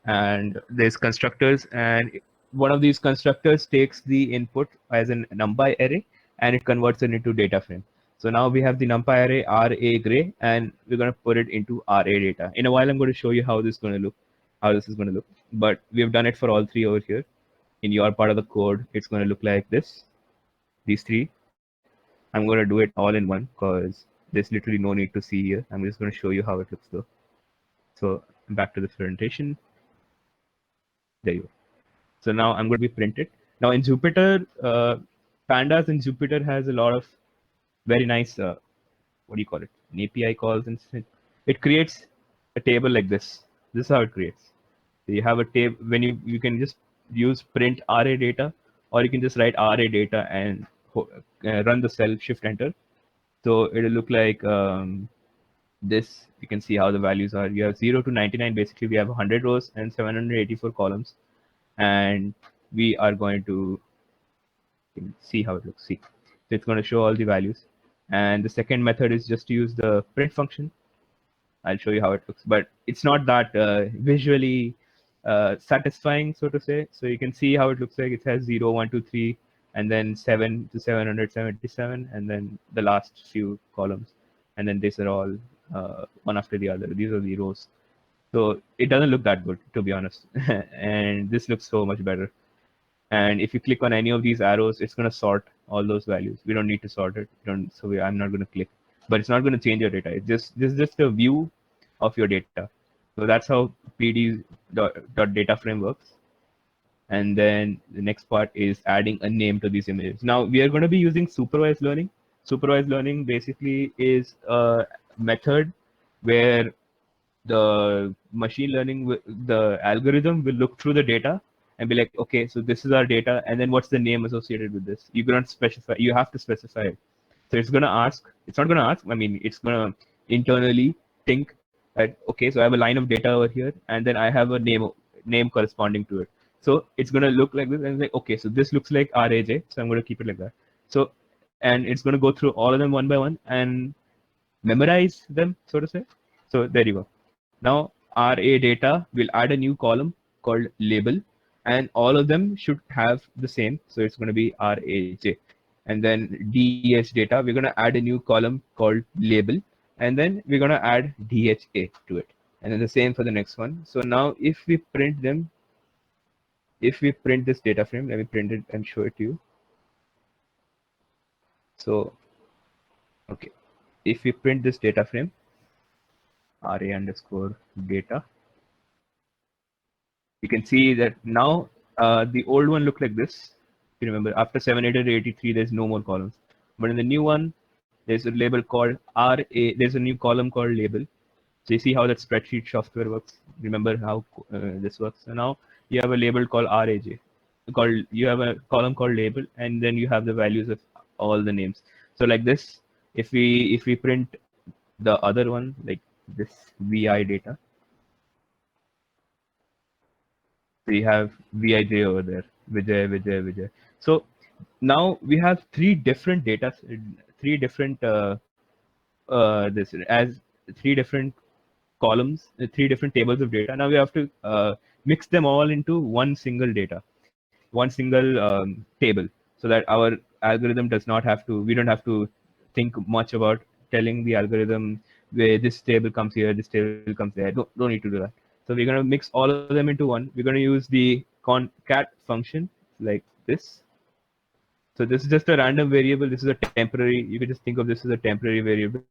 and there's constructors, and one of these constructors takes the input as an numpy array and it converts it into data frame. So now we have the numpy array RA gray, and we're going to put it into RA data. In a while, I'm going to show you how this is going to look, But we have done it for all three over here. In your part of the code, it's going to look like this. These three. I'm going to do it all in one because there's literally no need to see here. I'm just going to show you how it looks though. So back to the presentation. There you go. So now I'm going to be printed. Now in Jupyter, Pandas in Jupyter has a lot of very nice, what do you call it? An API calls, and it creates a table like this. This is how it creates. So you have a table when you can just use print RA data, or you can just write RA data and run the cell, shift enter. So it'll look like this. You can see how the values are. You have 0 to 99. Basically, we have 100 rows and 784 columns, and we are going to see how it looks. See, so it's going to show all the values. And the second method is just to use the print function. I'll show you how it looks, but it's not that visually satisfying, so to say. So you can see how it looks like. It has 0, 1, 2, 3, and then 7 to 777, and then the last few columns. And then these are all one after the other. These are the rows. So it doesn't look that good, to be honest. And this looks so much better. And if you click on any of these arrows, it's going to sort all those values. We don't need to sort it. I'm not going to click. But it's not going to change your data. This is just a view of your data. So that's how PD data frame works. And then the next part is adding a name to these images. Now we are going to be using supervised learning. Supervised learning basically is a method where the machine learning, the algorithm will look through the data and be like, okay, so this is our data, and then what's the name associated with this? You cannot specify. You have to specify it. So it's going to ask. It's not going to ask. I mean, it's going to internally think that, okay, so I have a line of data over here, and then I have a name corresponding to it. So it's going to look like this, and it's like, okay, so this looks like RAJ, so I'm going to keep it like that. So, and it's going to go through all of them one by one and memorize them, so to say. So there you go. Now RA data will add a new column called label, and all of them should have the same. So it's going to be RAJ. And then DH data, we're going to add a new column called label, and then we're going to add DHA to it. And then the same for the next one. So now if we print them, if we print this data frame, let me print it and show it to you. So, okay, if we print this data frame, RA underscore data, you can see that now the old one looked like this. If you remember, after 783, there's no more columns. But in the new one, there's a label called RA. There's a new column called label. So you see how that spreadsheet software works. Remember how this works. So now you have a label called RAJ. You have a column called label, and then you have the values of all the names. So like this, if we print the other one, like this VI data, so you have VIJ over there, Vijay. So now we have three different data, three different three different columns, three different tables of data. Now we have to mix them all into one single data, one single table, so that our algorithm does not have to. We don't have to think much about telling the algorithm where this table comes here, this table comes there. Don't need to do that. So we're going to mix all of them into one. We're going to use the concat function like this. So this is just a random variable. This is a temporary. You can just think of this as a temporary variable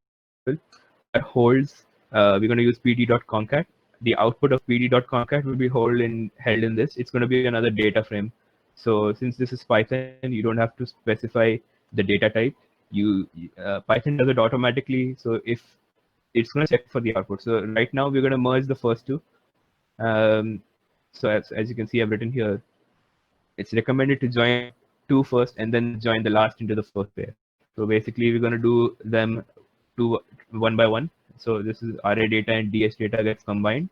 that holds. We're going to use pd.concat. The output of pd.concat will be held in this. It's going to be another data frame. So since this is Python, you don't have to specify the data type. Python does it automatically. So if it's going to check for the output. So right now we're going to merge the first two. So as you can see, I've written here, it's recommended to join two first and then join the last into the first pair. So basically we're going to do them two one by one. So this is RA data and DS data gets combined.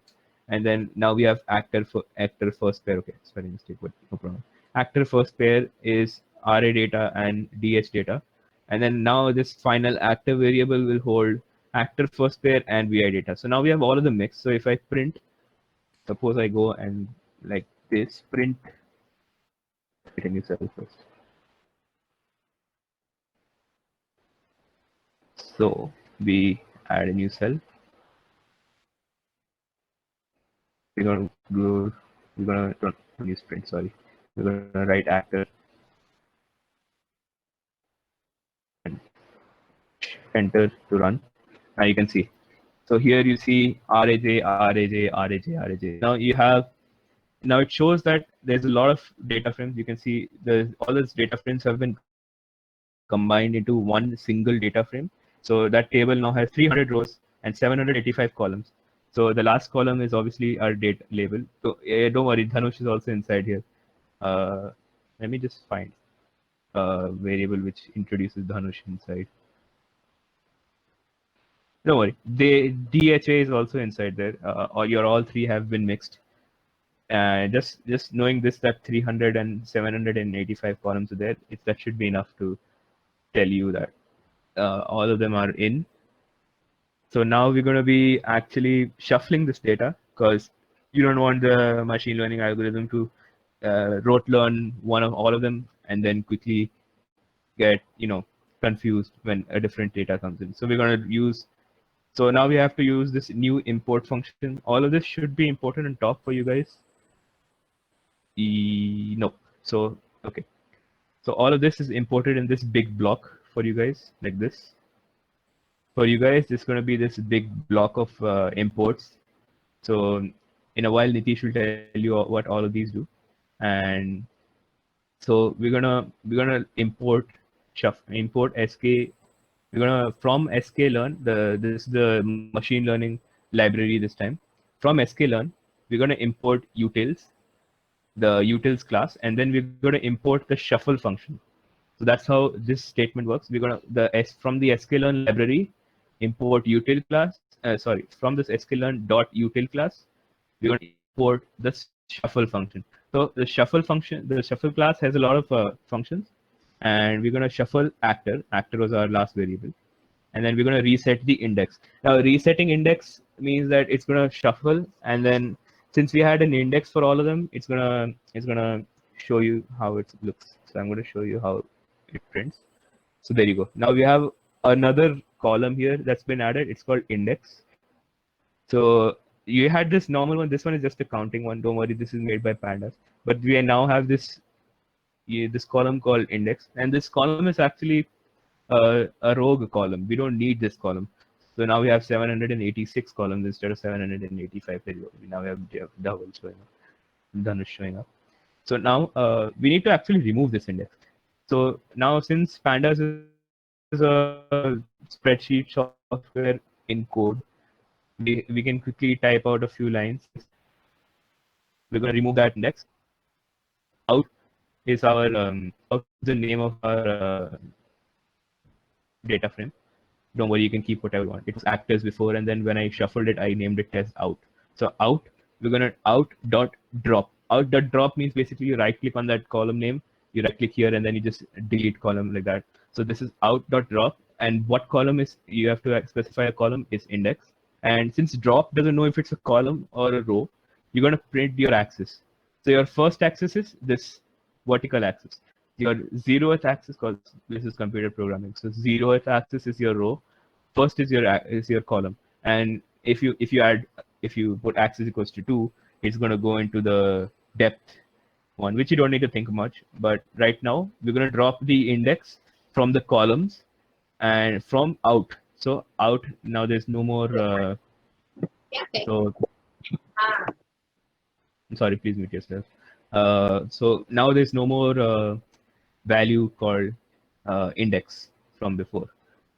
And then now we have actor first pair. Okay, spelling mistake, but no problem. Actor first pair is RA data and DS data. And then now this final actor variable will hold actor first pair and VI data. So now we have all of them mixed. So if I print, suppose I go and like this, print, hit a new cell first. So we add a new cell. We're gonna go, we're gonna not use print, sorry. We're gonna write actor and enter to run. Now you can see. So here you see RAJ, RAJ, RAJ, RAJ. Now you have, now it shows that there's a lot of data frames. You can see all those data frames have been combined into one single data frame. So that table now has 300 rows and 785 columns. So the last column is obviously our date label. So don't worry, Dhanush is also inside here. Let me just find a variable which introduces Dhanush inside. Don't worry, the DHA is also inside there. Or your all three have been mixed. Just knowing this, that 300 and 785 columns are there, that should be enough to tell you that all of them are in. So now we're going to be actually shuffling this data because you don't want the machine learning algorithm to rote learn one of all of them and then quickly get confused when a different data comes in. So we're going to use. So now we have to use this new import function. All of this should be imported on top for you guys. No. So okay. So all of this is imported in this big block for you guys, like this. For you guys, it's going to be this big block of imports. So in a while, Nitish will tell you what all of these do. And so we're gonna import SK. We're gonna from sklearn, this is the machine learning library this time. From sklearn, we're gonna import utils, the utils class, and then we're gonna import the shuffle function. So that's how this statement works. We're gonna from the sklearn library import util class. From this sklearn.util class, we're gonna import the shuffle function. So the shuffle class has a lot of functions, and we're gonna shuffle actor. Actor was our last variable, and then we're gonna reset the index. Now resetting index means that it's gonna shuffle, and then since we had an index for all of them, it's gonna show you how it looks. So I'm gonna show you how it prints. So there you go. Now we have another column here that's been added. It's called index. So you had this normal one. This one is just a counting one. Don't worry, this is made by Pandas. But we now have this column called index, and this column is actually a rogue column. We don't need this column. So now we have 786 columns instead of 785. Now we have double showing up. Done is showing up. So now we need to actually remove this index. So now since Pandas is a spreadsheet software in code, we can quickly type out a few lines. We're going to remove that index. Out is our out is the name of our data frame. Don't worry, you can keep whatever you want. It was actors before, and then when I shuffled it, I named it as out. So out, we're gonna out.drop. Out.drop means basically you right click on that column name, you right click here, and then you just delete column like that. So this is out.drop, and what column is, you have to specify a column is index. And since drop doesn't know if it's a column or a row, you're gonna print your axis. So your first axis is this vertical axis. Your 0th axis, because this is computer programming. So 0th axis is your row. First is your column. And if you put axis equals to 2, it's going to go into the depth one, which you don't need to think much. But right now we're going to drop the index from the columns and from out. So out, now there's no more. So I'm sorry, please mute yourself. So now there's no more value called index from before,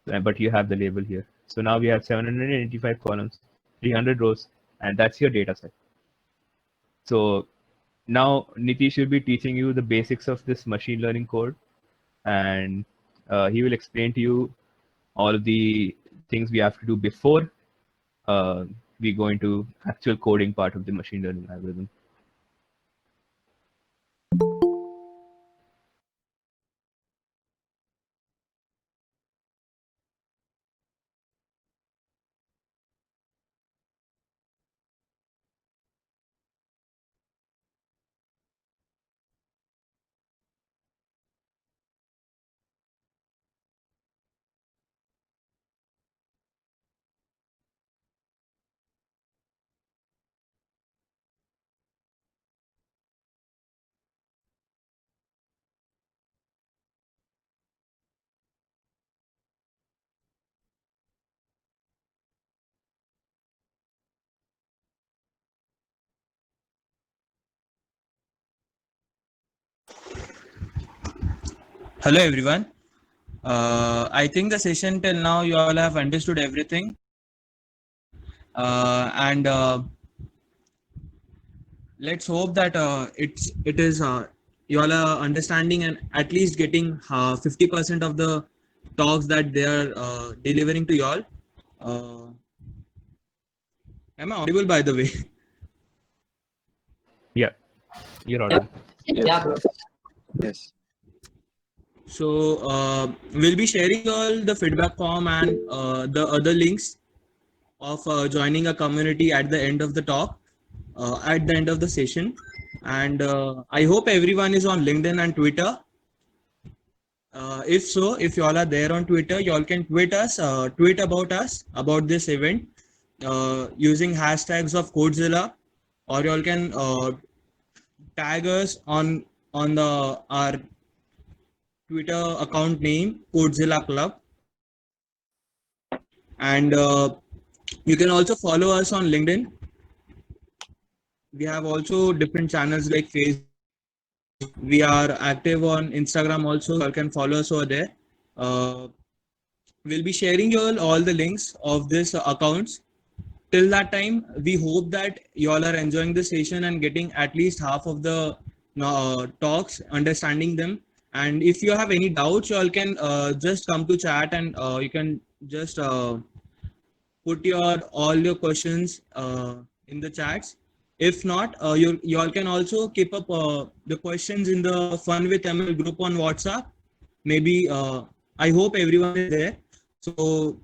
but you have the label here. So now we have 785 columns, 300 rows, and that's your data set. So now Nitish will be teaching you the basics of this machine learning code, and he will explain to you all of the things we have to do before we go into actual coding part of the machine learning algorithm. Hello everyone. I think the session till now you all have understood everything, and let's hope that it is you all are understanding and at least getting 50% of the talks that they are delivering to you all. Uh, am I audible, by the way? Yeah, you're audible. Yeah, bro. Yes. So we'll be sharing all the feedback form and the other links of joining a community at the end of the talk, at the end of the session. And I hope everyone is on LinkedIn and Twitter. If so, if you all are there on Twitter, you all can tweet about us, about this event, using hashtags of Codezilla, or you all can tag us on the our Twitter account name, Codezilla Club. And you can also follow us on LinkedIn. We have also different channels like Facebook. We are active on Instagram also. You can follow us over there. Uh, we'll be sharing you all the links of this accounts. Till that time, we hope that you all are enjoying the session and getting at least half of the talks, understanding them. And if you have any doubts, you all can just come to chat, and you can just put your all your questions in the chats. If not, you all can also keep up the questions in the Fun with ML group on WhatsApp. Maybe I hope everyone is there. So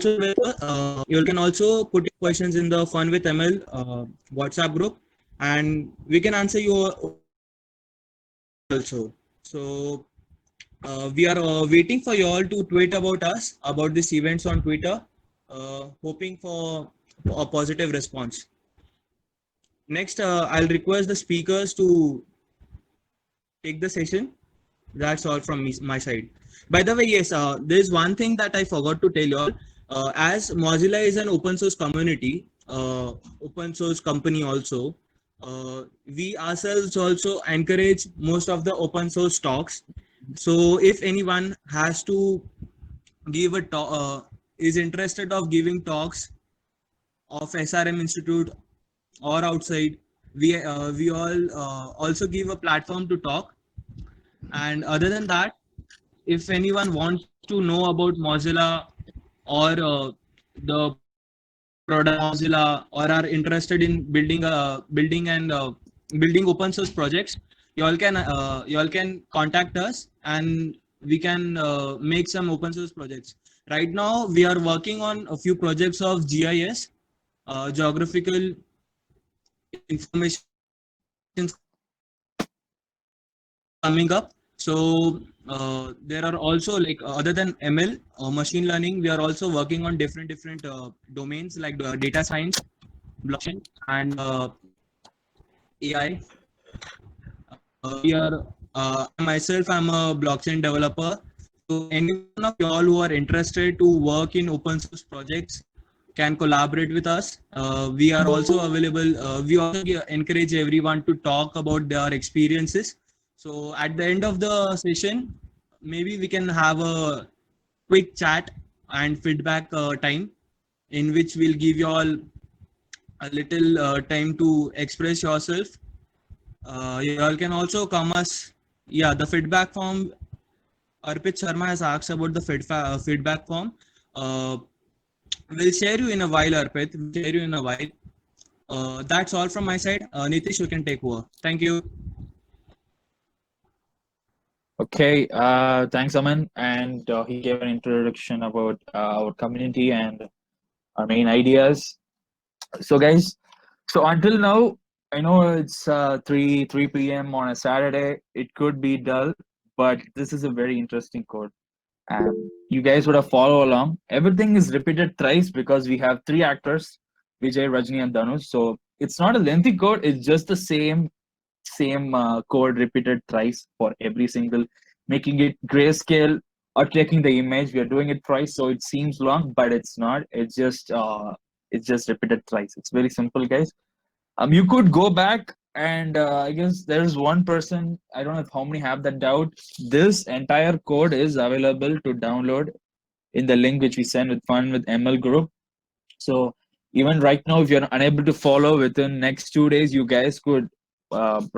you can also put your questions in the Fun with ML WhatsApp group, and we can answer you also. So we are waiting for you all to tweet about us, about these events on Twitter, hoping for a positive response. Next, I'll request the speakers to take the session. That's all from my side. By the way, yes, there's one thing that I forgot to tell you all. As Mozilla is an open source community, open source company also, we ourselves also encourage most of the open source talks. So if anyone has to give a talk, is interested of giving talks of SRM Institute or outside, we all also give a platform to talk. And other than that, if anyone wants to know about Mozilla or the product Mozilla, or are interested in building open source projects, you all can contact us, and we can make some open source projects. Right now, we are working on a few projects of GIS, geographical information coming up. So there are also, like, other than ML, machine learning, we are also working on different domains like data science, blockchain, and AI. We are myself, I'm a blockchain developer. So any one of y'all who are interested to work in open source projects can collaborate with us. We are also available. We also encourage everyone to talk about their experiences. So at the end of the session, maybe we can have a quick chat and feedback time, in which we'll give you all a little time to express yourself. You all can also come us, yeah, the feedback form. Arpit Sharma has asked about the feedback form. Uh, we'll share you in a while, Arpit. We'll share you in a while. That's all from my side. Nitish, you can take over. Thank you. Okay, thanks, Aman. And he gave an introduction about our community and our main ideas. So, guys, so until now, I know it's 3 p.m. on a Saturday. It could be dull, but this is a very interesting code. And you guys would have followed along. Everything is repeated thrice because we have three actors, Vijay, Rajni, and Dhanush. So it's not a lengthy code. It's just the same code repeated thrice for every single, making it grayscale or taking the image. We are doing it twice, so it seems long, but it's not. It's just repeated thrice. It's very simple, guys. You could go back and I guess there's one person. I don't know if how many have that doubt. This entire code is available to download in the link which we send with Fun with ML group. So even right now, if you're unable to follow within next 2 days, you guys could run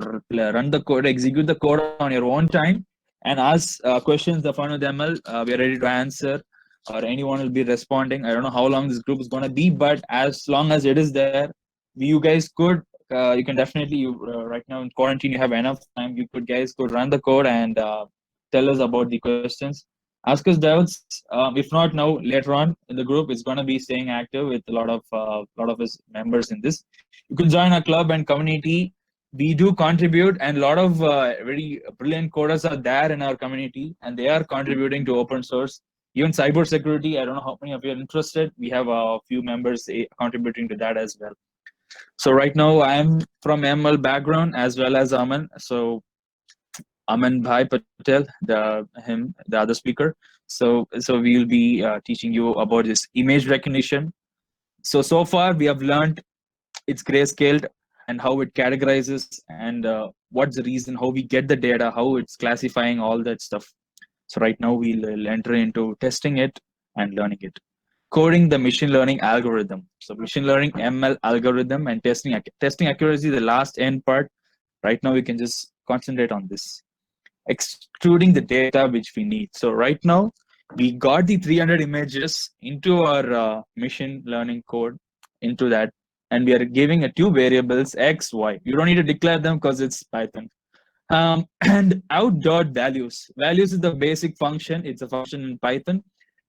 the code, execute the code on your own time, and ask questions. The Fun with ML, we are ready to answer, or anyone will be responding. I don't know how long this group is going to be, but as long as it is there, you guys could. You can definitely. Right now in quarantine, you have enough time. You could guys could run the code and tell us about the questions. Ask us doubts. If not now, later on in the group, it's going to be staying active with a lot of his members in this. You can join our club and community. We do contribute, and a lot of very brilliant coders are there in our community, and they are contributing to open source. Even cybersecurity, I don't know how many of you are interested. We have a few members contributing to that as well. So right now, I'm from ML background as well as Aman. So Aman Bhai Patel, the other speaker. So we'll be teaching you about this image recognition. So far we have learned it's grayscaled and how it categorizes and what's the reason, how we get the data, how it's classifying all that stuff. So right now we'll enter into testing it and learning it. Coding the machine learning algorithm. So machine learning ML algorithm and testing accuracy, the last end part. Right now we can just concentrate on this. Extruding the data which we need. So right now, we got the 300 images into our machine learning code into that, and we are giving a two variables x, y. You don't need to declare them because it's Python. And out dot values. Values is the basic function. It's a function in Python,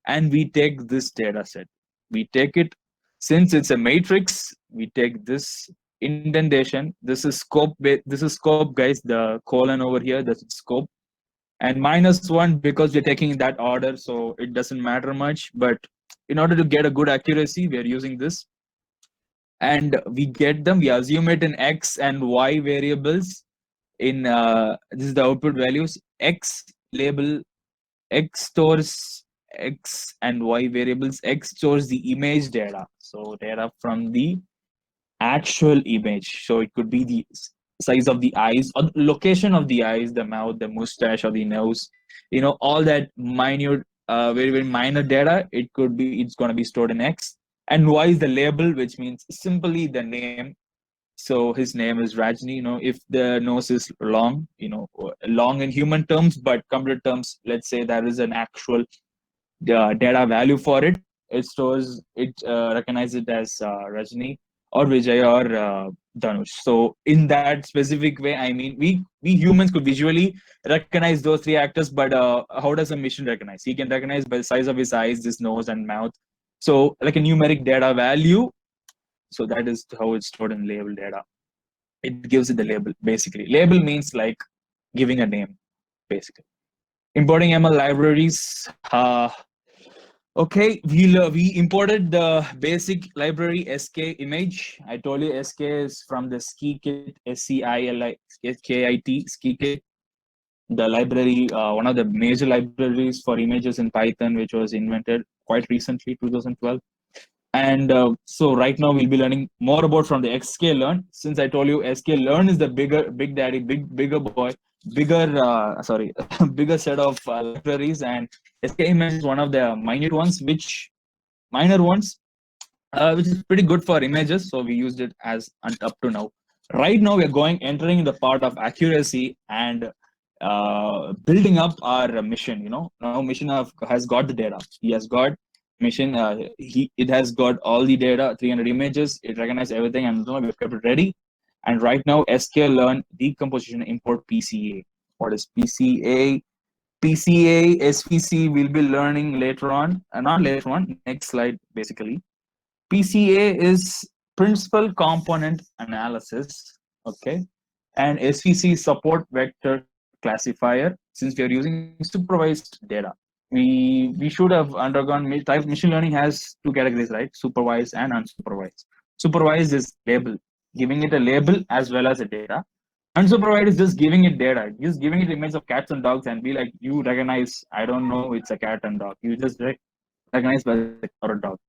and we take this data set. We take it since it's a matrix. We take this indentation. This is scope. This is scope, guys. The colon over here. That's scope. And -1 because we're taking in that order, so it doesn't matter much. But in order to get a good accuracy, we are using this. And we get them. We assume it in x and y variables. In this is the output values. X label x stores x and y variables. X stores the image data. So data from the actual image. So it could be the size of the eyes or the location of the eyes, the mouth, the mustache, or the nose. All that minute, very, very minor data. It's going to be stored in X. And Y is the label, which means simply the name. So his name is Rajni. If the nose is long, long in human terms, but computer terms, let's say there is an actual data value for it. It stores it, recognizes it as Rajni or Vijay or Dhanush. So in that specific way, I mean, we humans could visually recognize those three actors, but how does a machine recognize? He can recognize by the size of his eyes, his nose, and mouth. So like a numeric data value. So that is how it's stored in label data. It gives it the label, basically. Label means like giving a name, basically. Importing ML libraries. Okay, we imported the basic library SK image. I told you SK is from the SkiKit, SKILI, SkiKit, the library, one of the major libraries for images in Python, which was invented quite recently, 2012. And so right now we'll be learning more about from the sklearn. Since I told you sklearn is the bigger boy, bigger set of libraries, and skimage is one of the minute ones, minor ones, which is pretty good for images. So we used it as up to now. Right now, we are entering the part of accuracy and building up our mission. Now mission has got the data. He has got mission. It has got all the data, 300 images. It recognizes everything, and we've kept it ready. And right now, sklearn decomposition import PCA. What is PCA? PCA, SVC we'll be learning later on. Not later on, next slide basically. PCA is principal component analysis, okay? And SVC support vector classifier. Since we are using supervised data, we should have undergone machine learning has two categories, right? Supervised and unsupervised. Supervised is label, giving it a label as well as a data. Unsupervised is just giving it data, just giving it image of cats and dogs and be like, you recognize, I don't know, it's a cat and dog. You just recognize whether it's a cat or a dog.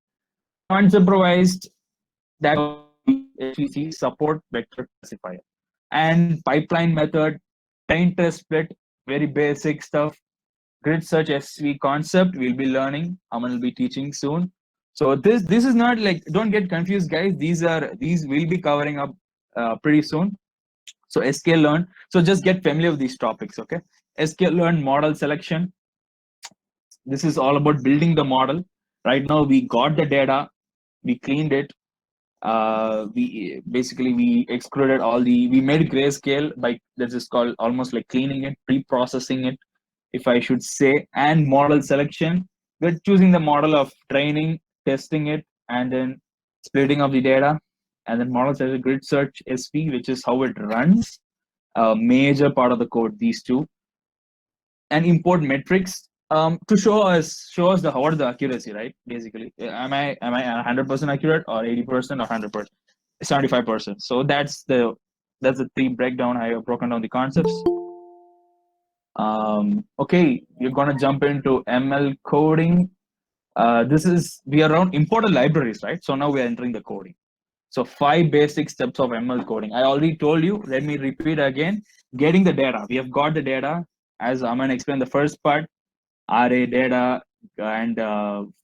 Unsupervised, that HVC support vector classifier. And pipeline method, train test split, very basic stuff. Grid search SV concept we'll be learning. Aman will be teaching soon. So this is not like, don't get confused, guys. These we'll be covering up pretty soon. So sklearn. So just get familiar with these topics, okay? sklearn model selection. This is all about building the model. Right now we got the data, we cleaned it. We excluded we made grayscale by, this is called almost like cleaning it, pre-processing it, if I should say. And model selection, we're choosing the model of training, testing it, and then splitting of the data. And then model selection, grid search SV, which is how it runs, a major part of the code, these two. And import metrics to show us the what is the accuracy, right? Basically, am I 100% accurate or 80% or 100%, 75%? So that's the three breakdown. I have broken down the concepts. Okay, we're gonna jump into ML coding. We are around imported libraries, right? So now we are entering the coding. So 5 basic steps of ML coding. I already told you. Let me repeat again. Getting the data. We have got the data. As Aman explained the first part, array data, and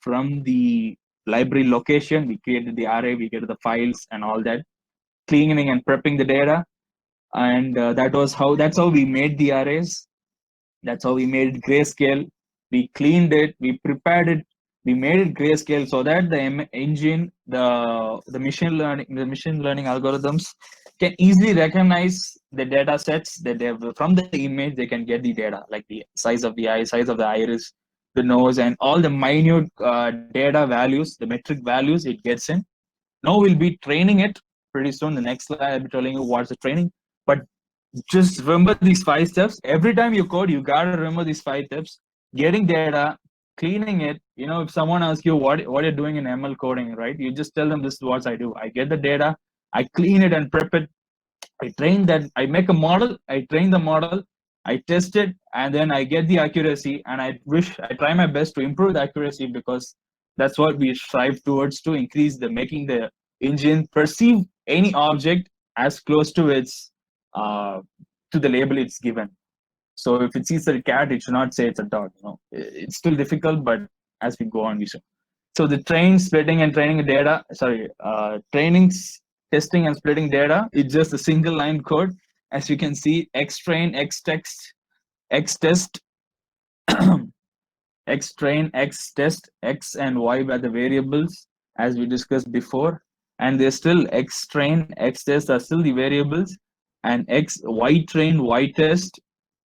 from the library location, we created the array, we get the files and all that, cleaning and prepping the data. And that's how we made the arrays. That's how we made it grayscale. We cleaned it, we prepared it, we made it grayscale so that the engine, the machine learning algorithms can easily recognize the data sets that they have from the image. They can get the data like the size of the eye, size of the iris, the nose, and all the minute data values, the metric values it gets in. Now we'll be training it pretty soon. The next slide I'll be telling you what's the training. But just remember these 5 steps. Every time you code, you gotta remember these 5 steps. Getting data, cleaning it. If someone asks you what you're doing in ML coding, right? You just tell them this is what I do. I get the data, I clean it and prep it. I train that. I make a model. I train the model. I test it, and then I get the accuracy. And I try my best to improve the accuracy, because that's what we strive towards, to increase making the engine perceive any object as close to its to the label it's given. So if it sees a cat, it should not say it's a dog. It's still difficult, but as we go on, we should. So the splitting and training data. Trainings, testing, and splitting data. It's just a single line code. As you can see, xtrain, xtext, xtest, xtrain, xtest, x and y were the variables as we discussed before, and they're still xtrain, xtest are still the variables, and ytrain, ytest,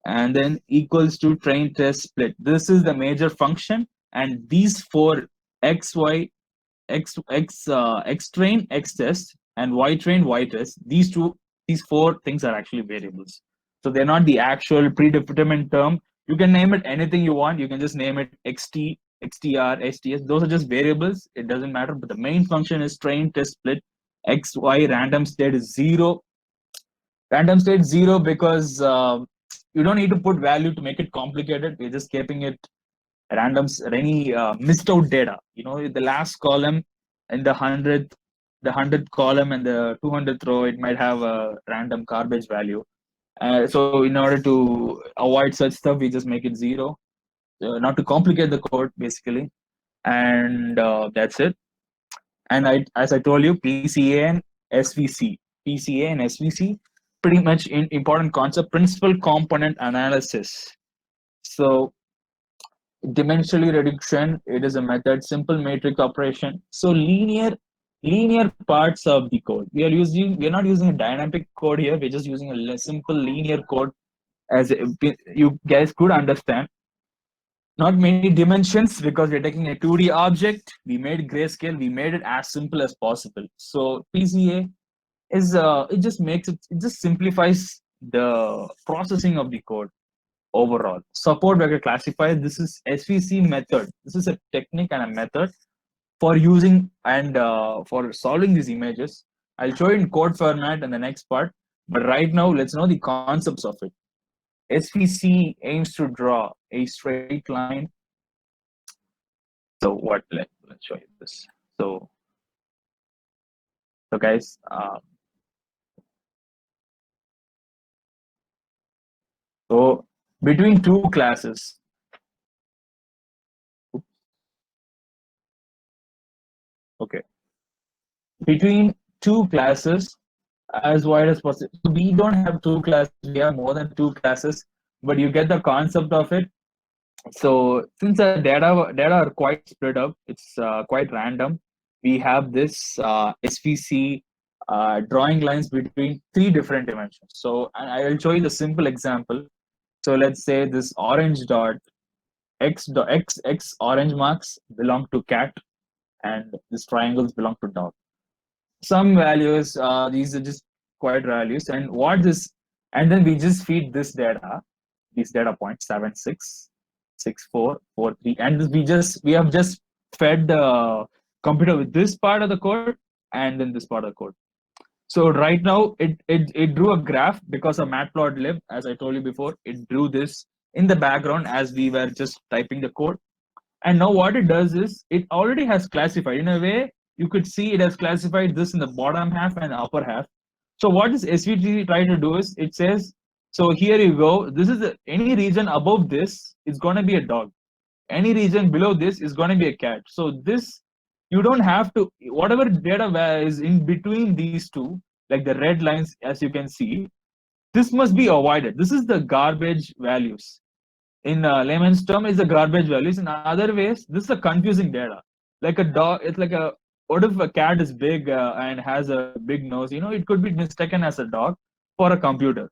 and then equals to train test split. This is the major function, and these 4 xy, xtrain, xtest, and ytrain, ytest, these 4 things are actually variables. So they're not the actual predetermined term. You can name it anything you want. You can just name it xt, xtr, sts. Those are just variables. It doesn't matter. But the main function is train test split. xy random state is 0. Random state 0 because you don't need to put value to make it complicated. We're just keeping it randoms, any missed out data. The last column in the 100th column and the 200th row, it might have a random garbage value. So in order to avoid such stuff, we just make it 0, not to complicate the code basically. And that's it. And as I told you, PCA and SVC, PCA and SVC, pretty much important concept, principal component analysis. So dimensionally reduction, it is a method, simple matrix operation. So linear parts of the code. We're not using a dynamic code here. We're just using a simple linear code, as you guys could understand. Not many dimensions because we're taking a 2D object. We made grayscale. We made it as simple as possible. So PCA is it just makes it just simplifies the processing of the code overall. Support vector classifier. This is SVC method. This is a technique and a method for using and for solving these images. I'll show you in code format in the next part. But right now, let's know the concepts of it. SVC aims to draw a straight line. So what? Let's show you this. So guys, so between two classes. Okay. Between two classes, as wide as possible. So we don't have two classes. We have more than two classes, but you get the concept of it. So since the data are quite spread up, it's quite random. We have this SVC drawing lines between 3 different dimensions. So I will show you the simple example. So let's say this orange dot x orange marks belong to cat, and these triangles belong to dog. Some values, these are just quite values, and what this, and then we just feed this data, these data points 7, 6, 6, 4, 4, 3, and we have just fed the computer with this part of the code and then this part of the code. So right now it drew a graph because of matplotlib, as I told you before. It drew this in the background as we were just typing the code. And now what it does is it already has classified. In a way, you could see it has classified this in the bottom half and upper half. So what this SVG try to do is it says, so here you go. This is any region above this is going to be a dog. Any region below this is going to be a cat. So this, you don't have to, whatever data is in between these two, like the red lines, as you can see, this must be avoided. This is the garbage values. In layman's term, is the garbage values. In other ways, this is a confusing data. Like a dog, it's like a, what if a cat is big and has a big nose? It could be mistaken as a dog for a computer.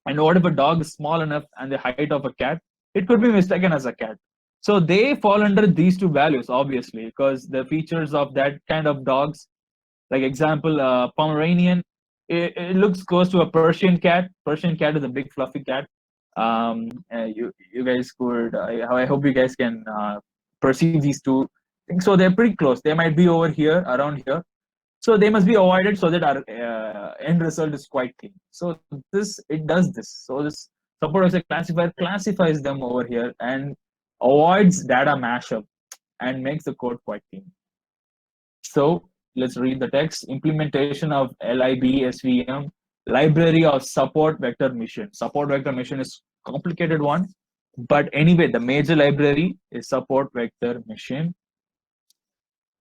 And what if a dog is small enough and the height of a cat? It could be mistaken as a cat. So they fall under these two values, obviously, because the features of that kind of dogs, like example, Pomeranian, it looks close to a Persian cat. Persian cat is a big fluffy cat. You guys could, I hope you guys can perceive these two things. So they're pretty close. They might be over here, around here. So they must be avoided so that our end result is quite clean. So it does this. So this support as a classifier classifies them over here and avoids data mashup and makes the code quite clean. So let's read the text. Implementation of LIB-SVM, library of support vector mission. Support vector mission is complicated one, but anyway, the major library is support vector mission.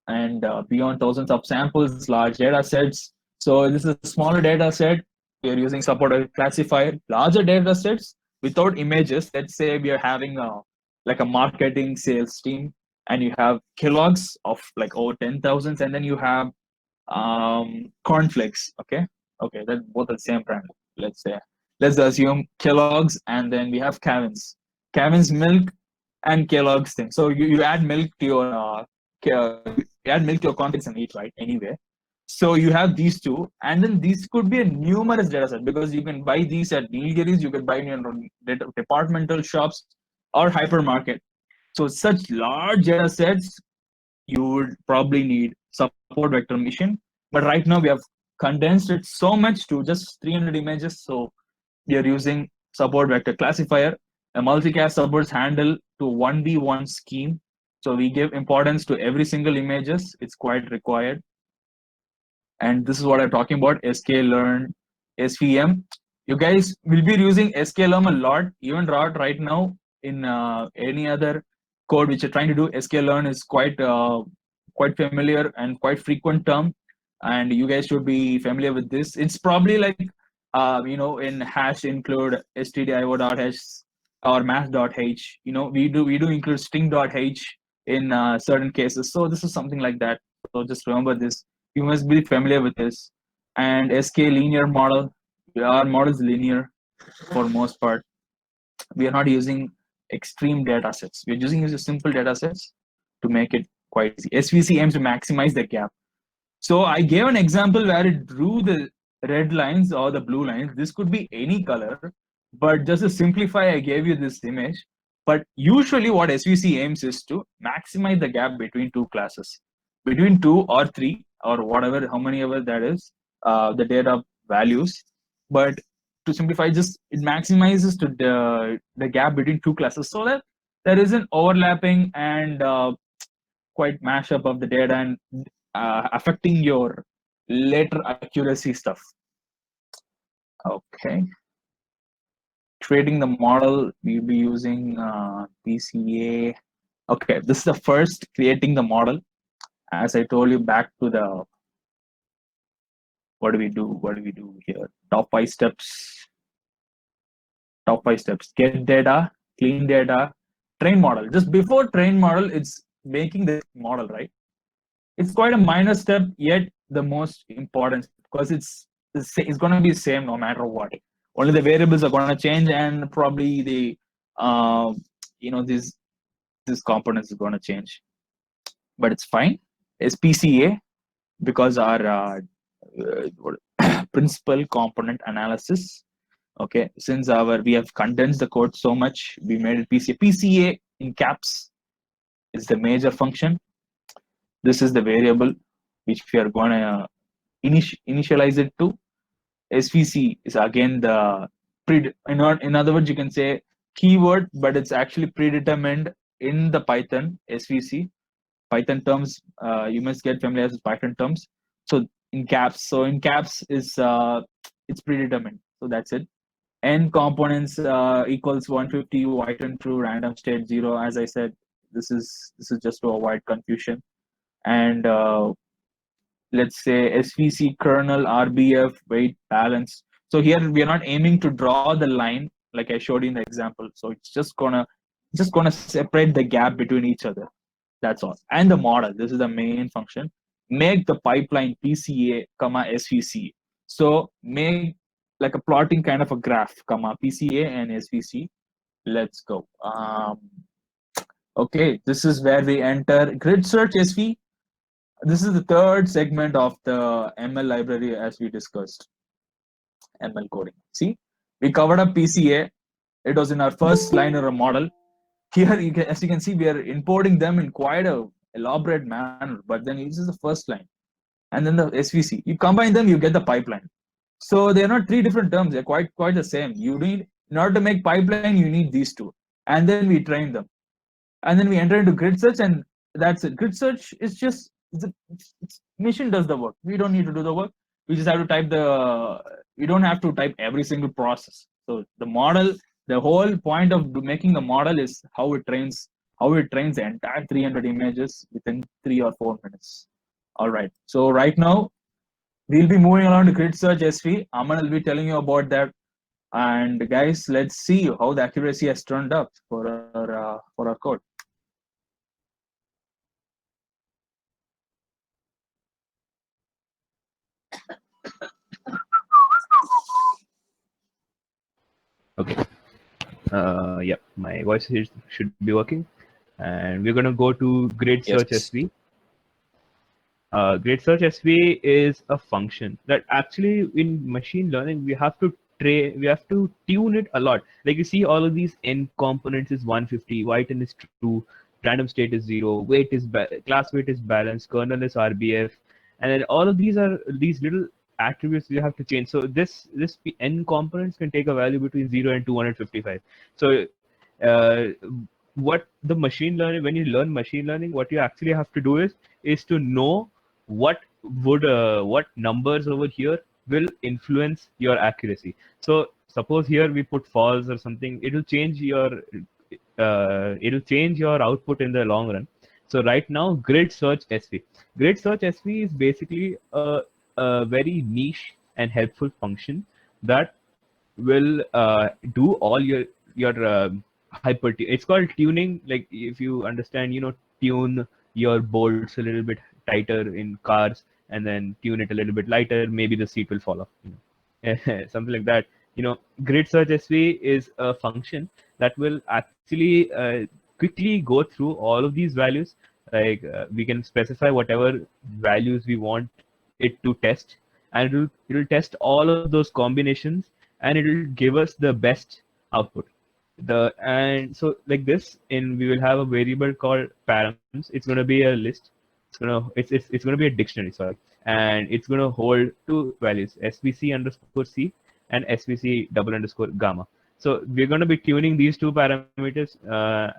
And beyond thousands of samples, large data sets. So this is a smaller data set. We are using support vector classifier. Larger data sets without images. Let's say we are having like a marketing sales team, and you have Kellogg's of like over 10,000, and then you have cornflakes. Okay, that's both the same brand. Let's assume Kellogg's, and then we have Cavin's milk and Kellogg's thing. So you add milk to your cornflakes and eat, right? Anyway, so you have these two, and then these could be a numerous data set because you can buy these at Nilgiris, you can buy in departmental shops or hypermarket. So such large data sets, you would probably need support vector mission. But right now we have condensed it so much to just 300 images. So we are using support vector classifier. A multicast supports handle to 1v1 scheme. So we give importance to every single images. It's quite required. And this is what I'm talking about, sklearn, SVM. you guys will be using sklearn a lot. Even right now in any other code which you're trying to do, sklearn is quite familiar and quite frequent term, and you guys should be familiar with this. It's probably like in hash include stdio.h or math.h. We do include string.h in certain cases. So this is something like that. So just remember this. You must be familiar with this. And SK linear model, our model is linear for most part. We are not using extreme data sets. We're using simple data sets to make it quite easy. SVC aims to maximize the gap. So I gave an example where it drew the red lines or the blue lines. This could be any color, but just to simplify, I gave you this image. But usually what SVC aims is to maximize the gap between two classes, between 2 or 3 or whatever, how many ever that is, the data values. But to simplify, just it maximizes to the gap between two classes so that there is an overlapping and quite mashup of the data and affecting your later accuracy stuff. Okay. Creating the model, we'll be using PCA. Okay, this is the first creating the model. As I told you, back to the what do we do here? Top 5 steps. Get data, clean data, train model. Just before train model, it's making the model, right? It's quite a minor step, yet the most important, because it's going to be the same no matter what. Only the variables are going to change, and probably the this components is going to change, but it's fine. It's PCA because our principal component analysis. Okay, since we have condensed the code so much, we made it PCA. PCA in caps is the major function. This is the variable which we are going to initialize it to. SVC is again the in other words, you can say keyword, but it's actually predetermined in the Python SVC. Python terms, you must get familiar with Python terms. So in caps, is it's predetermined. So that's it. N components equals 150, white and true, random state 0. As I said, this is just to avoid confusion. And let's say SVC kernel RBF weight balance. So here we are not aiming to draw the line like I showed in the example. So it's just gonna separate the gap between each other. That's all. And the model, this is the main function. Make the pipeline PCA, SVC. So make like a plotting kind of a graph, PCA and SVC. Let's go. Okay, this is where we enter grid search SV. This is the third segment of the ML library as we discussed. ML coding. See, we covered up PCA. It was in our first line of a model. Here, as you can see, we are importing them in quite a elaborate manner, but then this is the first line. And then the SVC. You combine them, you get the pipeline. So they're not 3 different terms. They're quite the same. You need, in order to make pipeline, you need these 2. And then we train them. And then we enter into grid search, and that's it. Grid search is just, machine does the work. We don't need to do the work. We just have to type we don't have to type every single process. So the model, the whole point of making the model is how it trains the entire 300 images within 3 or 4 minutes. All right. So right now, we'll be moving along to grid search SV. Aman will be telling you about that. And guys, let's see how the accuracy has turned up for our code. Okay. Yeah, my voice here should be working, and we're gonna go to grid search SV. Grid search SV is a function that actually in machine learning we have to tune it a lot. Like you see, all of these n components is 150, white and is true, random state is 0, weight is class weight is balanced, kernel is RBF, and then all of these are these little attributes you have to change. So this n components can take a value between 0 and 255. So what the machine learning, when you learn machine learning, what you actually have to do is to know what numbers over here will influence your accuracy. So suppose here we put false or something, it'll change your output in the long run. So right now, grid search SV. Grid search SV is basically a very niche and helpful function that will do all your hyper. It's called tuning. Like if you understand, tune your bolts a little bit tighter in cars, and then tune it a little bit lighter. Maybe the seat will fall off. Something like that. Grid search SV is a function that will actually quickly go through all of these values. Like we can specify whatever values we want it to test, and it'll test all of those combinations, and it'll give us the best output. And so like this, we will have a variable called params. It's going to be a list. It's going to be a dictionary, sorry, and it's going to hold two values, svc underscore c and svc double underscore gamma. So we're going to be tuning these two parameters,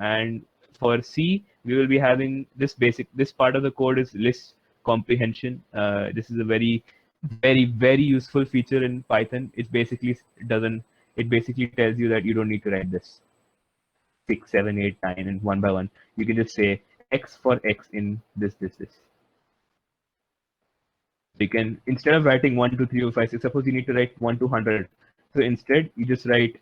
and for C we will be having this part of the code is list comprehension. This is a very very useful feature in Python. It basically tells you that you don't need to write this 6, 7, 8, 9 and one by one. You can just say x for x in this. So you can, instead of writing 1, 2, 3, 4, 5, 6, suppose you need to write 1 to 100. So instead you just write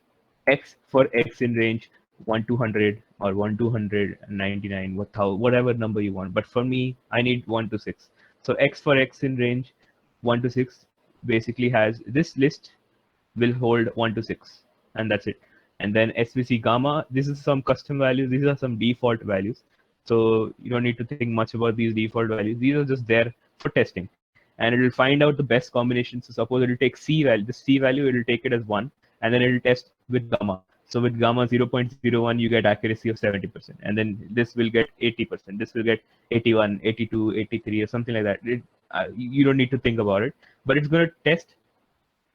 x for x in range 1 to 100 or 1 to 199, whatever number you want. But for me, I need 1 to 6. So x for x in range 1 to 6 basically has this list will hold 1 to 6, and that's it. And then svc gamma, this is some custom values. These are some default values. So you don't need to think much about these default values. These are just there for testing. And it will find out the best combination. So suppose it will take C value, the C value, it will take it as 1, and then it will test with gamma. So with gamma 0.01, you get accuracy of 70%. And then this will get 80%. This will get 81, 82, 83, or something like that. You don't need to think about it. But it's going to test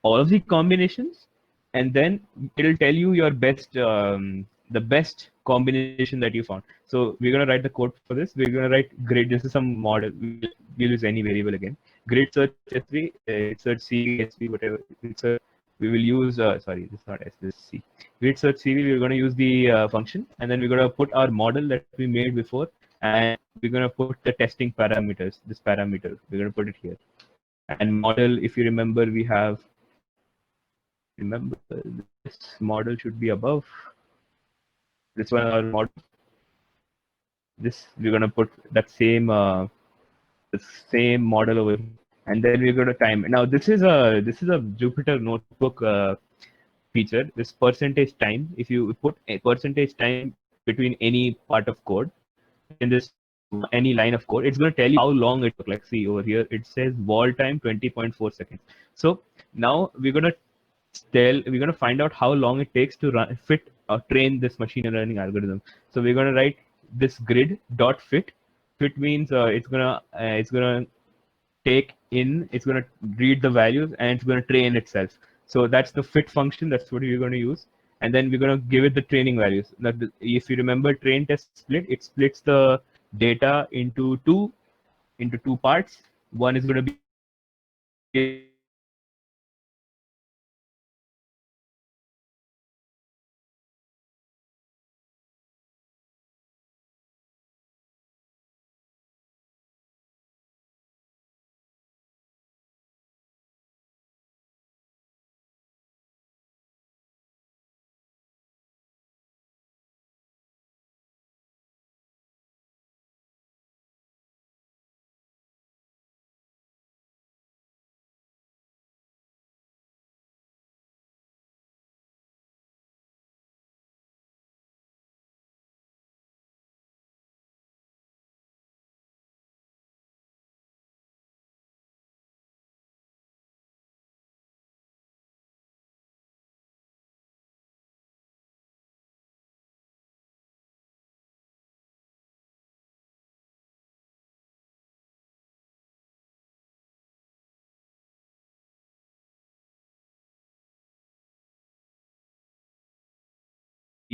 all of the combinations, and then it'll tell you your best, the best combination that you found. So we're going to write the code for this. We're going to write grid. This is some model. We'll use any variable again. Grid search S3, search C, SV, whatever. We will use, sorry, this is not S, this is C. Grid search CV, we're going to use the function, and then we're going to put our model that we made before, and we're going to put the testing parameters, this parameter, we're going to put it here. And model, if you remember, this model should be above. This one, our model. This, we're going to put that same, the same model over here. And then we're going to time. Now this is a Jupyter notebook feature. This percentage time. If you put a percentage time between any part of code in this any line of code, it's going to tell you how long it took. Like see over here, it says wall time 20.4 seconds. So now we're going to find out how long it takes to fit or train this machine learning algorithm. So we're going to write this grid dot fit. Fit means it's gonna take in, it's going to read the values, and it's going to train itself. So that's the fit function. That's what we're going to use. And then we're going to give it the training values. Now, if you remember train test split, it splits the data into two parts. One is going to be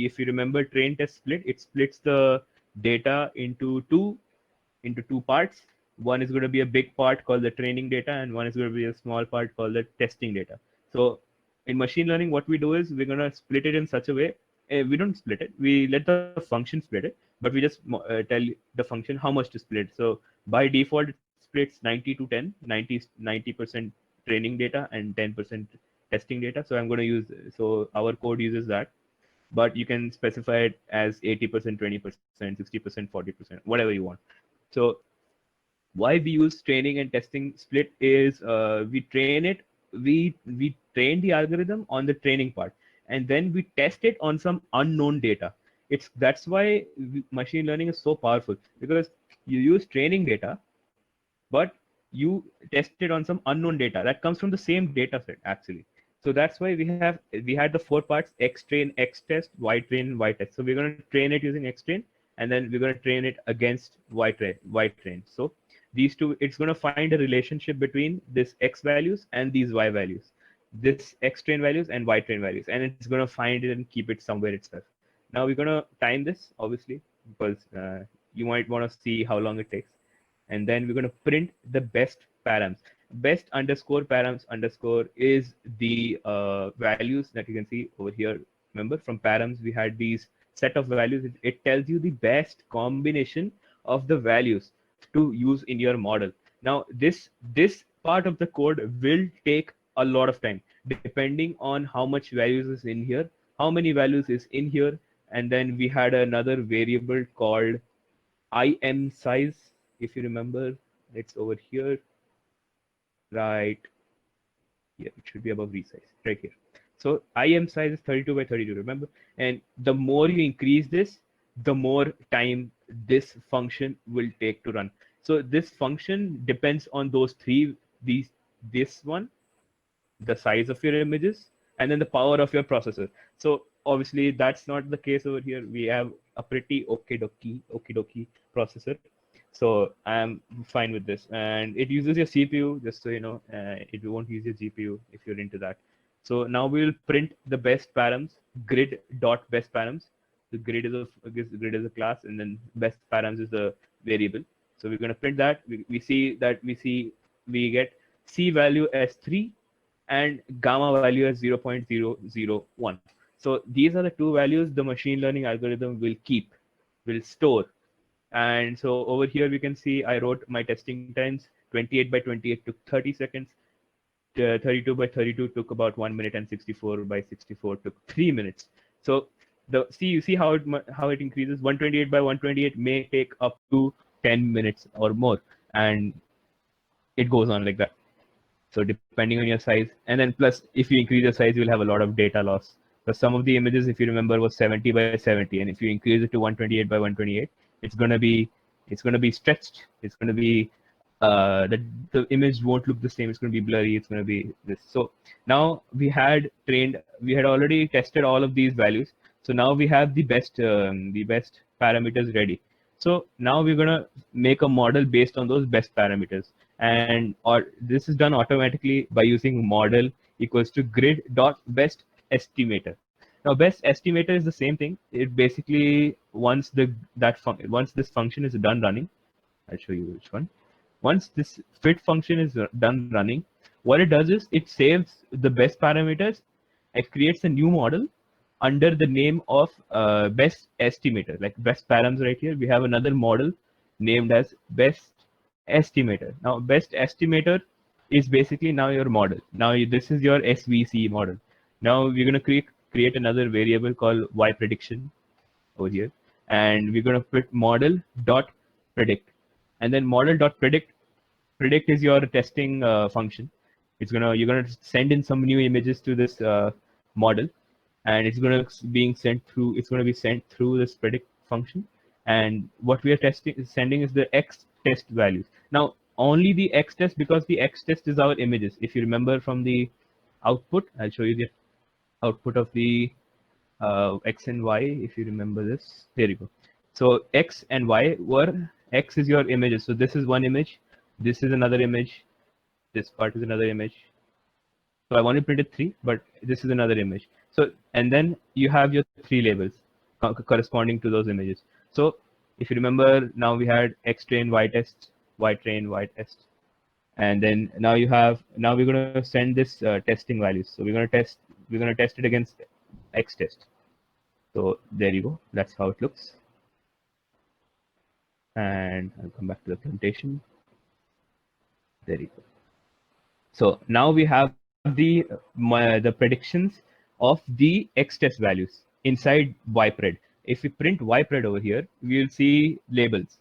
if you remember train test split, it splits the data into two parts. One is going to be a big part called the training data, and one is going to be a small part called the testing data. So in machine learning, what we do is we're going to split it in such a way. We don't split it. We let the function split it, but we just tell the function how much to split. So by default, it splits 90 to 10, 90% training data and 10% testing data. So I'm going to use, so our code uses that, but you can specify it as 80%, 20%, 60%, 40%, whatever you want. So why we use training and testing split is we train it, we train the algorithm on the training part, and then we test it on some unknown data. That's why machine learning is so powerful, because you use training data, but you test it on some unknown data that comes from the same data set actually. So that's why we had the 4 parts: X train, X test, Y train, Y test. So we're going to train it using X train, and then we're going to train it against Y train. So these two, it's going to find a relationship between this X values and these Y values, this X train values and Y train values, and it's going to find it and keep it somewhere itself. Now we're going to time this, obviously, because you might want to see how long it takes. And then we're going to print the best params. Best underscore params underscore is the values that you can see over here. Remember, from params, we had these set of values. It tells you the best combination of the values to use in your model. Now, this part of the code will take a lot of time, depending on how much values is in here, how many values is in here. And then we had another variable called im size. If you remember, it's over here, right here. It should be above resize, right here. So im size is 32 by 32, remember? And the more you increase this, the more time this function will take to run. So this function depends on those three, this one, the size of your images, and then the power of your processor. So obviously that's not the case over here. We have a pretty okie-dokie processor. So I'm fine with this, and it uses your CPU, just so you know. It won't use your GPU if you're into that. So now we'll print the best params, grid.best params. The grid is a class, and then best params is the variable. So we're going to print that. We get C value as 3 and gamma value as 0.001. So these are the two values the machine learning algorithm will store. And so over here we can see I wrote my testing times. 28 by 28 took 30 seconds. 32 by 32 took about 1 minute, and 64 by 64 took 3 minutes. So you see how it increases. 128 by 128 may take up to 10 minutes or more, and it goes on like that. So depending on your size, and then plus if you increase the size, you'll have a lot of data loss. So some of the images, if you remember, was 70 by 70, and if you increase it to 128 by 128, it's gonna be stretched. It's gonna be the image won't look the same. It's gonna be blurry. It's gonna be this. So now we had already tested all of these values. So now we have the best parameters ready. So now we're gonna make a model based on those best parameters, and this is done automatically by using model equals to grid.best estimator. Now best estimator is the same thing. It basically once this function is done running, I'll show you which one. Once this fit function is done running, what it does is it saves the best parameters. It creates a new model under the name of best estimator, like best params right here. We have another model named as best estimator. Now best estimator is basically now your model. Now this is your SVC model. Now we're going to create another variable called y prediction over here, and we're going to put model dot predict, and then model dot predict is your testing function. You're gonna send in some new images to this model, and it's going to be sent through this predict function. And what we are sending is the x test values. Now only the x test, because the x test is our images. If you remember from the output, I'll show you the output of the x and y. If you remember this, there you go. So x and y were, x is your images. So this is one image, this is another image, this part is another image. So I want to print it 3, but this is another image. So, and then you have your 3 labels corresponding to those images. So if you remember, now we had x train, y test, train, y test. And then now we're going to send this testing values. So we're going to test it against X test. So there you go. That's how it looks. And I'll come back to the presentation. There you go. So now we have the predictions of the X test values inside ypred. If we print ypred over here, we will see labels.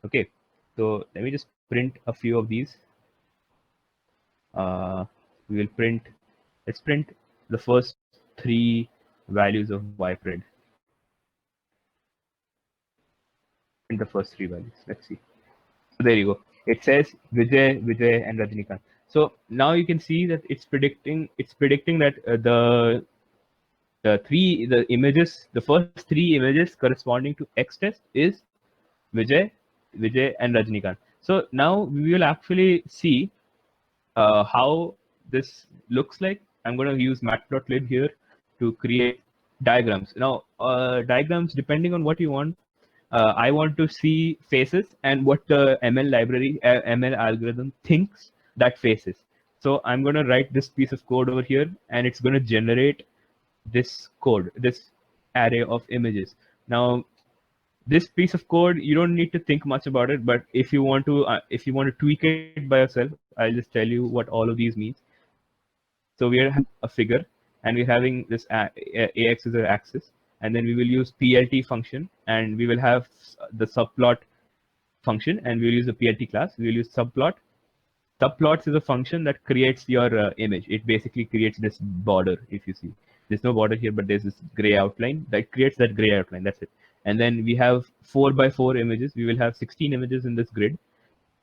Okay. So let me just print a few of these. We will print. Let's print the first 3 values of ypred. Print the first 3 values. Let's see. So there you go. It says Vijay, and Rajnikant. So now you can see that it's predicting that the first 3 images corresponding to X test is Vijay, and Rajnikant. So now we will actually see how this looks like. I'm going to use matplotlib here to create diagrams. Now, diagrams, depending on what you want, I want to see faces and what the ML library, ML algorithm thinks that face is. So I'm going to write this piece of code over here, and it's going to generate this code, this array of images. Now, this piece of code, you don't need to think much about it, but if you want to tweak it by yourself, I'll just tell you what all of these means. So we are a figure, and we're having this ax is our axis, and then we will use plt function, and we will have the subplot function, and we'll use the plt class. We will use subplot. Subplots is a function that creates your image. It basically creates this border. If you see, there's no border here, but there's this gray outline that creates that gray outline. That's it. And then we have 4 by 4 images. We will have 16 images in this grid.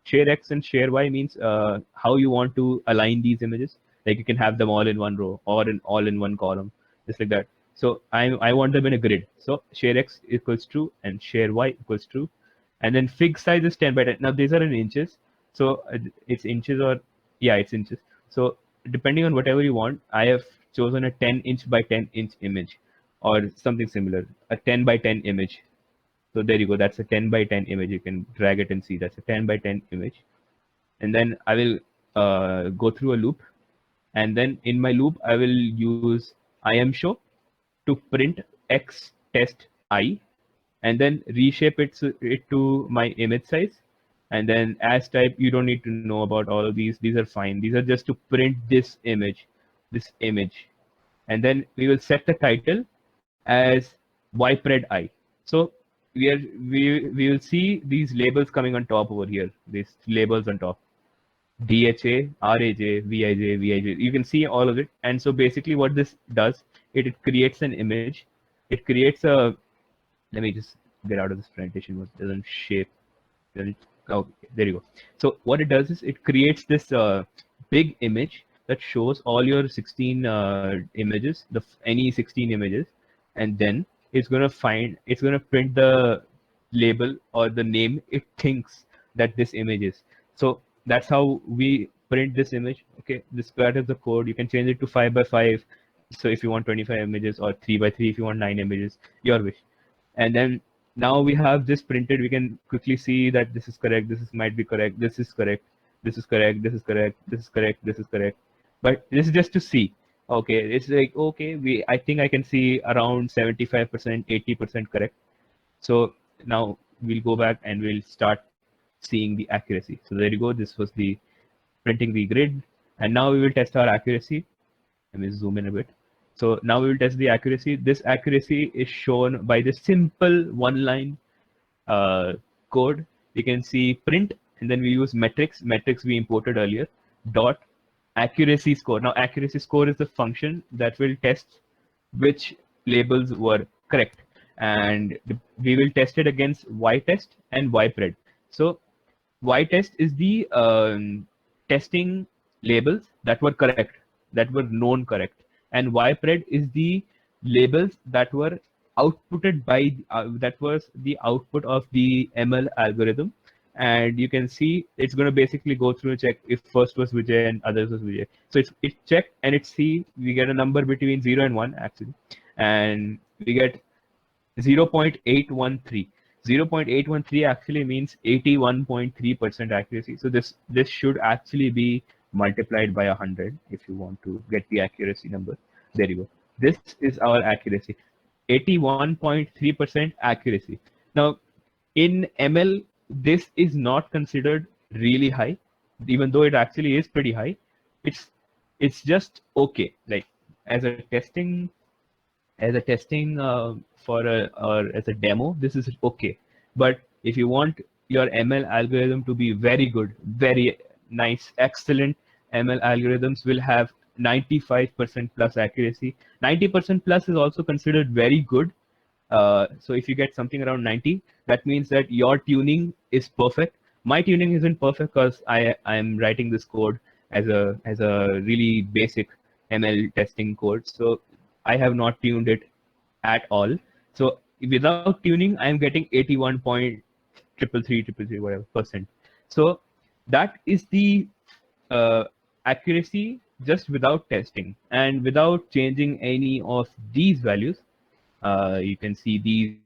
Share X and share Y means how you want to align these images. Like you can have them all in one row or all in one column, just like that. So I want them in a grid. So share X equals true and share Y equals true. And then fig size is 10 by 10. Now these are in inches. So it's inches it's inches. So depending on whatever you want, I have chosen a 10-inch by 10-inch image or something similar, a 10 by 10 image. So there you go. That's a 10 by 10 image. You can drag it and see that's a 10 by 10 image. And then I will go through a loop. And then in my loop, I will use IamShow to print X test I, and then reshape it to my image size. And then as type, you don't need to know about all of these. These are fine. These are just to print this image. And then we will set the title as ypred I. So we will see these labels coming on top over here. These labels on top. DHA, RAJ, VIJ, VIJ. You can see all of it. And so basically what this does, it creates an image. It creates a, let me just get out of this presentation. It doesn't shape. Oh, there you go. So what it does is it creates this big image that shows all your 16 images, any 16 images. And then it's going to print the label or the name it thinks that this image is. So that's how we print this image. Okay, this part is the code. You can change it to 5 by 5. So if you want 25 images, or 3 by 3 if you want 9 images, your wish. And then now we have this printed. We can quickly see that this is correct. Might be correct. This is correct. This is correct. This is correct. This is correct. This is correct. But this is just to see. Okay, it's like, okay, I think I can see around 75%, 80% correct. So now we'll go back and we'll start seeing the accuracy. So there you go. This was the printing the grid, and now we will test our accuracy. Let me zoom in a bit. So now we will test the accuracy. This accuracy is shown by the simple one-line code. You can see print, and then we use metrics we imported earlier, dot accuracy score. Now accuracy score is the function that will test which labels were correct, and we will test it against y test and ypred. So y test is the testing labels that were correct, that were known correct, and ypred is the labels that were outputted by that was the output of the ML algorithm. And you can see it's going to basically go through and check if first was Vijay and others was Vijay. So it's checked, and it's see we get a number between 0 and 1 actually, and we get 0.813. 0.813 actually means 81.3% accuracy. So this should actually be multiplied by 100 if you want to get the accuracy number. There you go. This is our accuracy. 81.3% accuracy. Now, in ML, this is not considered really high, even though it actually is pretty high. It's just okay. Like as a testing for a or as a demo, this is okay. But if you want your ML algorithm to be very good, very nice, excellent, ML algorithms will have 95% plus accuracy. 90% plus is also considered very good. So if you get something around 90, that means that your tuning is perfect. My tuning isn't perfect because I'm writing this code as a really basic ML testing code. So I have not tuned it at all. So without tuning, I'm getting 81.333 whatever percent. So that is the accuracy just without testing and without changing any of these values. You can see these.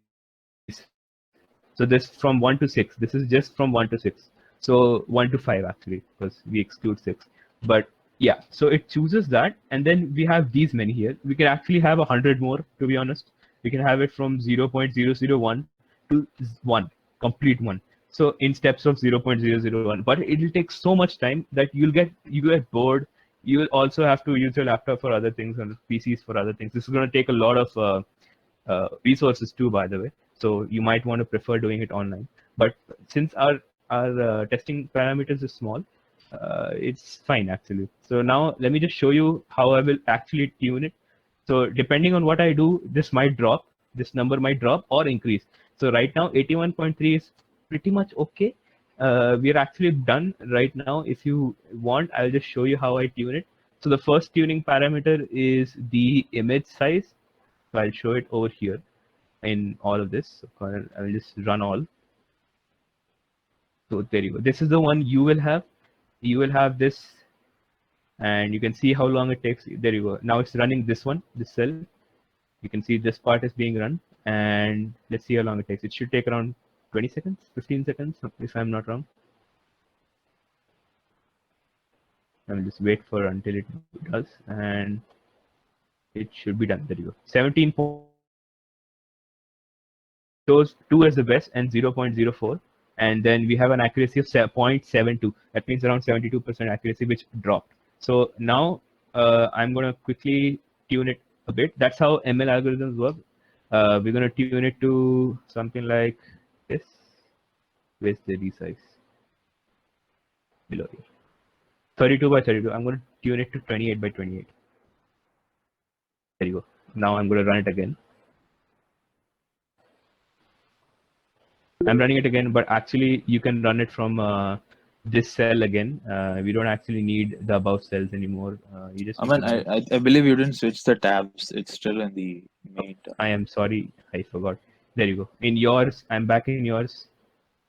So this from 1 to 6. This is just from 1 to 6. So 1 to 5 actually, because we exclude 6. But yeah, so it chooses that, and then we have these many here. We can actually have 100 more, to be honest. We can have it from 0.001 to 1, complete 1. So in steps of 0.001, but it will take so much time that you get bored. You will also have to use your laptop for other things and PCs for other things. This is going to take a lot of resources too, by the way. So you might want to prefer doing it online. But since our testing parameters is small, it's fine actually. So now let me just show you how I will actually tune it. So depending on what I do, this might drop, this number might drop or increase. So right now 81.3 is pretty much okay. We are actually done right now. If you want, I'll just show you how I tune it. So the first tuning parameter is the image size. So I'll show it over here in all of this. So I will just run all. So there you go. This is the one you will have. You will have this, and you can see how long it takes. There you go. Now it's running this one, this cell. You can see this part is being run, and let's see how long it takes. It should take around 20 seconds, 15 seconds, if I'm not wrong. I will just wait for until it does, and it should be done. There you go. 17 shows 2 as the best and 0.04. And then we have an accuracy of 0.72. That means around 72% accuracy, which dropped. So now I'm going to quickly tune it a bit. That's how ML algorithms work. We're going to tune it to something like this. Where's the resize? Below here. 32 by 32. I'm going to tune it to 28 by 28. There you go. Now I'm going to run it again. I'm running it again, but actually you can run it from this cell again. We don't actually need the above cells anymore. You just. I believe you didn't switch the tabs. It's still in the main tab. I am sorry, I forgot. There you go. In yours, I'm back in yours.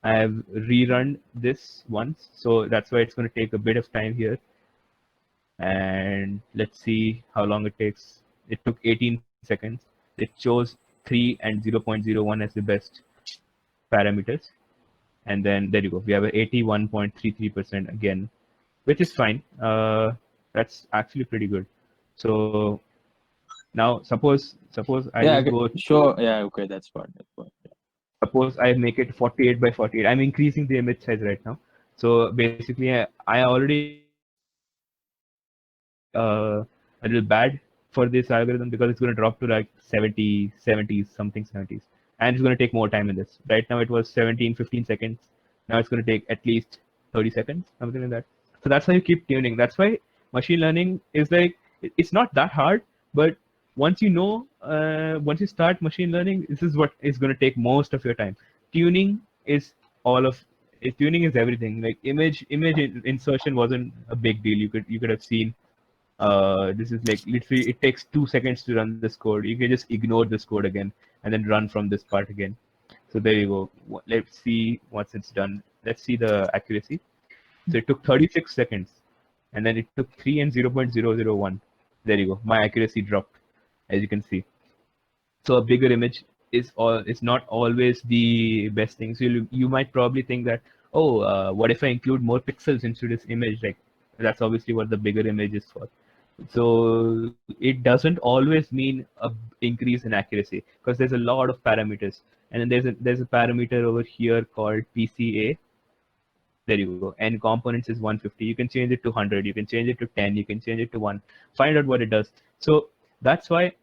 I have rerun this once, so that's why it's going to take a bit of time here. And let's see how long it takes. It took 18 seconds. It chose 3 and 0.01 as the best parameters, and then there you go. We have a 81.33% again, which is fine. That's actually pretty good. So now suppose I go. Sure. Yeah. Okay. That's fine. Yeah. Suppose I make it 48 by 48. I'm increasing the image size right now. So basically, I already a little bad for this algorithm because it's going to drop to like 70, 70s, something 70s. And it's going to take more time in this. Right now it was 17, 15 seconds. Now it's going to take at least 30 seconds, something like that. So that's how you keep tuning. That's why machine learning is like, it's not that hard, but once you know, once you start machine learning, this is what is going to take most of your time. Tuning is tuning is everything. Like image insertion wasn't a big deal. You could have seen. This is like literally it takes 2 seconds to run this code. You can just ignore this code again and then run from this part again. So there you go. Let's see once it's done. Let's see the accuracy. So it took 36 seconds, and then it took 3 and 0.001. There you go. My accuracy dropped, as you can see. So a bigger image is not always the best thing. So you might probably think that, oh, what if I include more pixels into this image? Like that's obviously what the bigger image is for. So it doesn't always mean a increase in accuracy because there's a lot of parameters, and then there's a parameter over here called PCA. There you go. N components is 150. You can change it to 100. You can change it to 10. You can change it to 1. Find out what it does. So that's why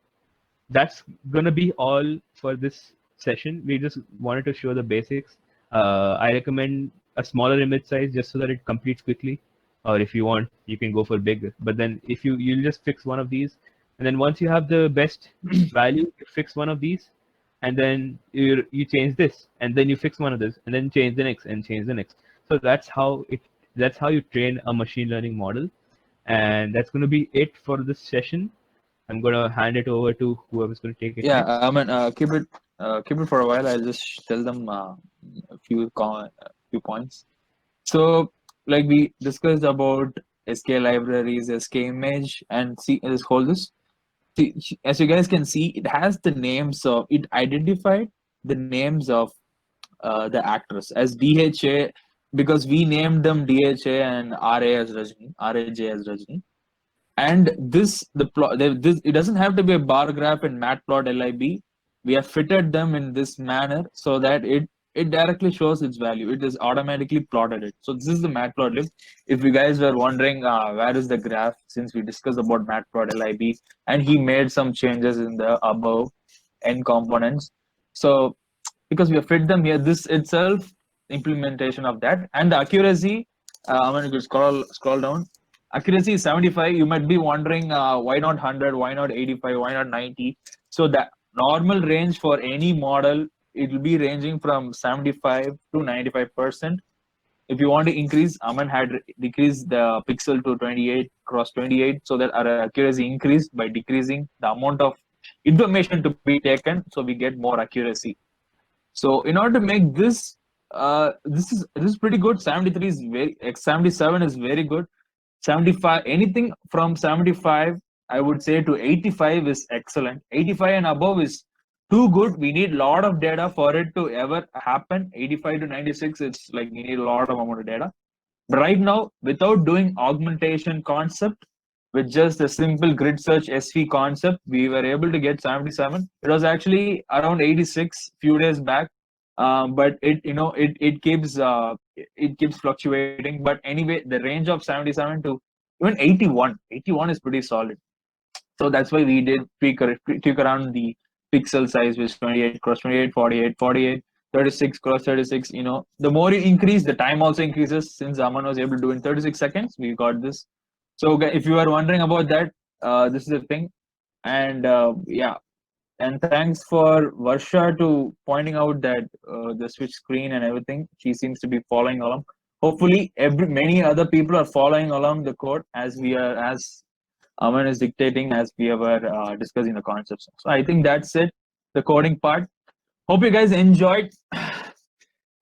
that's gonna be all for this session. We just wanted to show the basics. I recommend a smaller image size just so that it completes quickly. Or if you want, you can go for bigger. But then if you'll just fix one of these, and then once you have the best value, you fix one of these, and then you change this, and then you fix one of this, and then change the next, and change the next. So that's how you train a machine learning model, and that's going to be it for this session. I'm gonna hand it over to whoever's gonna take it Yeah, next. I mean, keep it for a while. I'll just tell them a few points. So, like we discussed about SK libraries, SK image, and see, let's hold this. See, as you guys can see, it has the names of it identified the names of the actors as DHA because we named them DHA and RA as Rajni, RAJ as Rajni. And this the plot this it doesn't have to be a bar graph in matplotlib. We have fitted them in this manner so that it directly shows its value. It is automatically plotted it. So this is the matplotlib. If you guys were wondering where is the graph, since we discussed about matplotlib and he made some changes in the above n components. So because we have fit them here, this itself implementation of that and the accuracy. I'm going to scroll down. Accuracy is 75. You might be wondering why not 100, why not 85, why not 90. So that normal range for any model, it will be ranging from 75 to 95%. If you want to increase, Aman had decreased the pixel to 28 cross 28 so that our accuracy increased by decreasing the amount of information to be taken, so we get more accuracy. So in order to make this, this is pretty good. 73 is 77 is very good. 75, anything from 75, I would say to 85 is excellent. 85 and above is too good. We need a lot of data for it to ever happen. 85 to 96, it's like we need a lot of amount of data. But right now, without doing augmentation concept, with just a simple grid search SV concept, we were able to get 77. It was actually around 86 few days back, but it keeps fluctuating. But anyway, the range of 77 to even 81, 81 is pretty solid. So that's why we did tweak around the pixel size, which 28 cross 28, 48, 48. 36 cross 36, the more you increase, the time also increases. Since Aman was able to do in 36 seconds, we got this. So if you are wondering about that, this is the thing. And yeah, and thanks for Varsha to pointing out that the switch screen and everything. She seems to be following along. Hopefully, many other people are following along the code as Aman is dictating as we were discussing the concepts. So I think that's it, the coding part. Hope you guys enjoyed.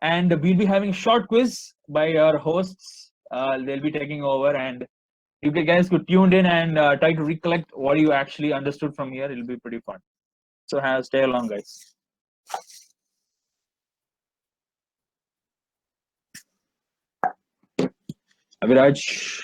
And we'll be having a short quiz by our hosts. They'll be taking over, and you guys could tune in and try to recollect what you actually understood from here. It'll be pretty fun. So stay along, guys. Abhiraj.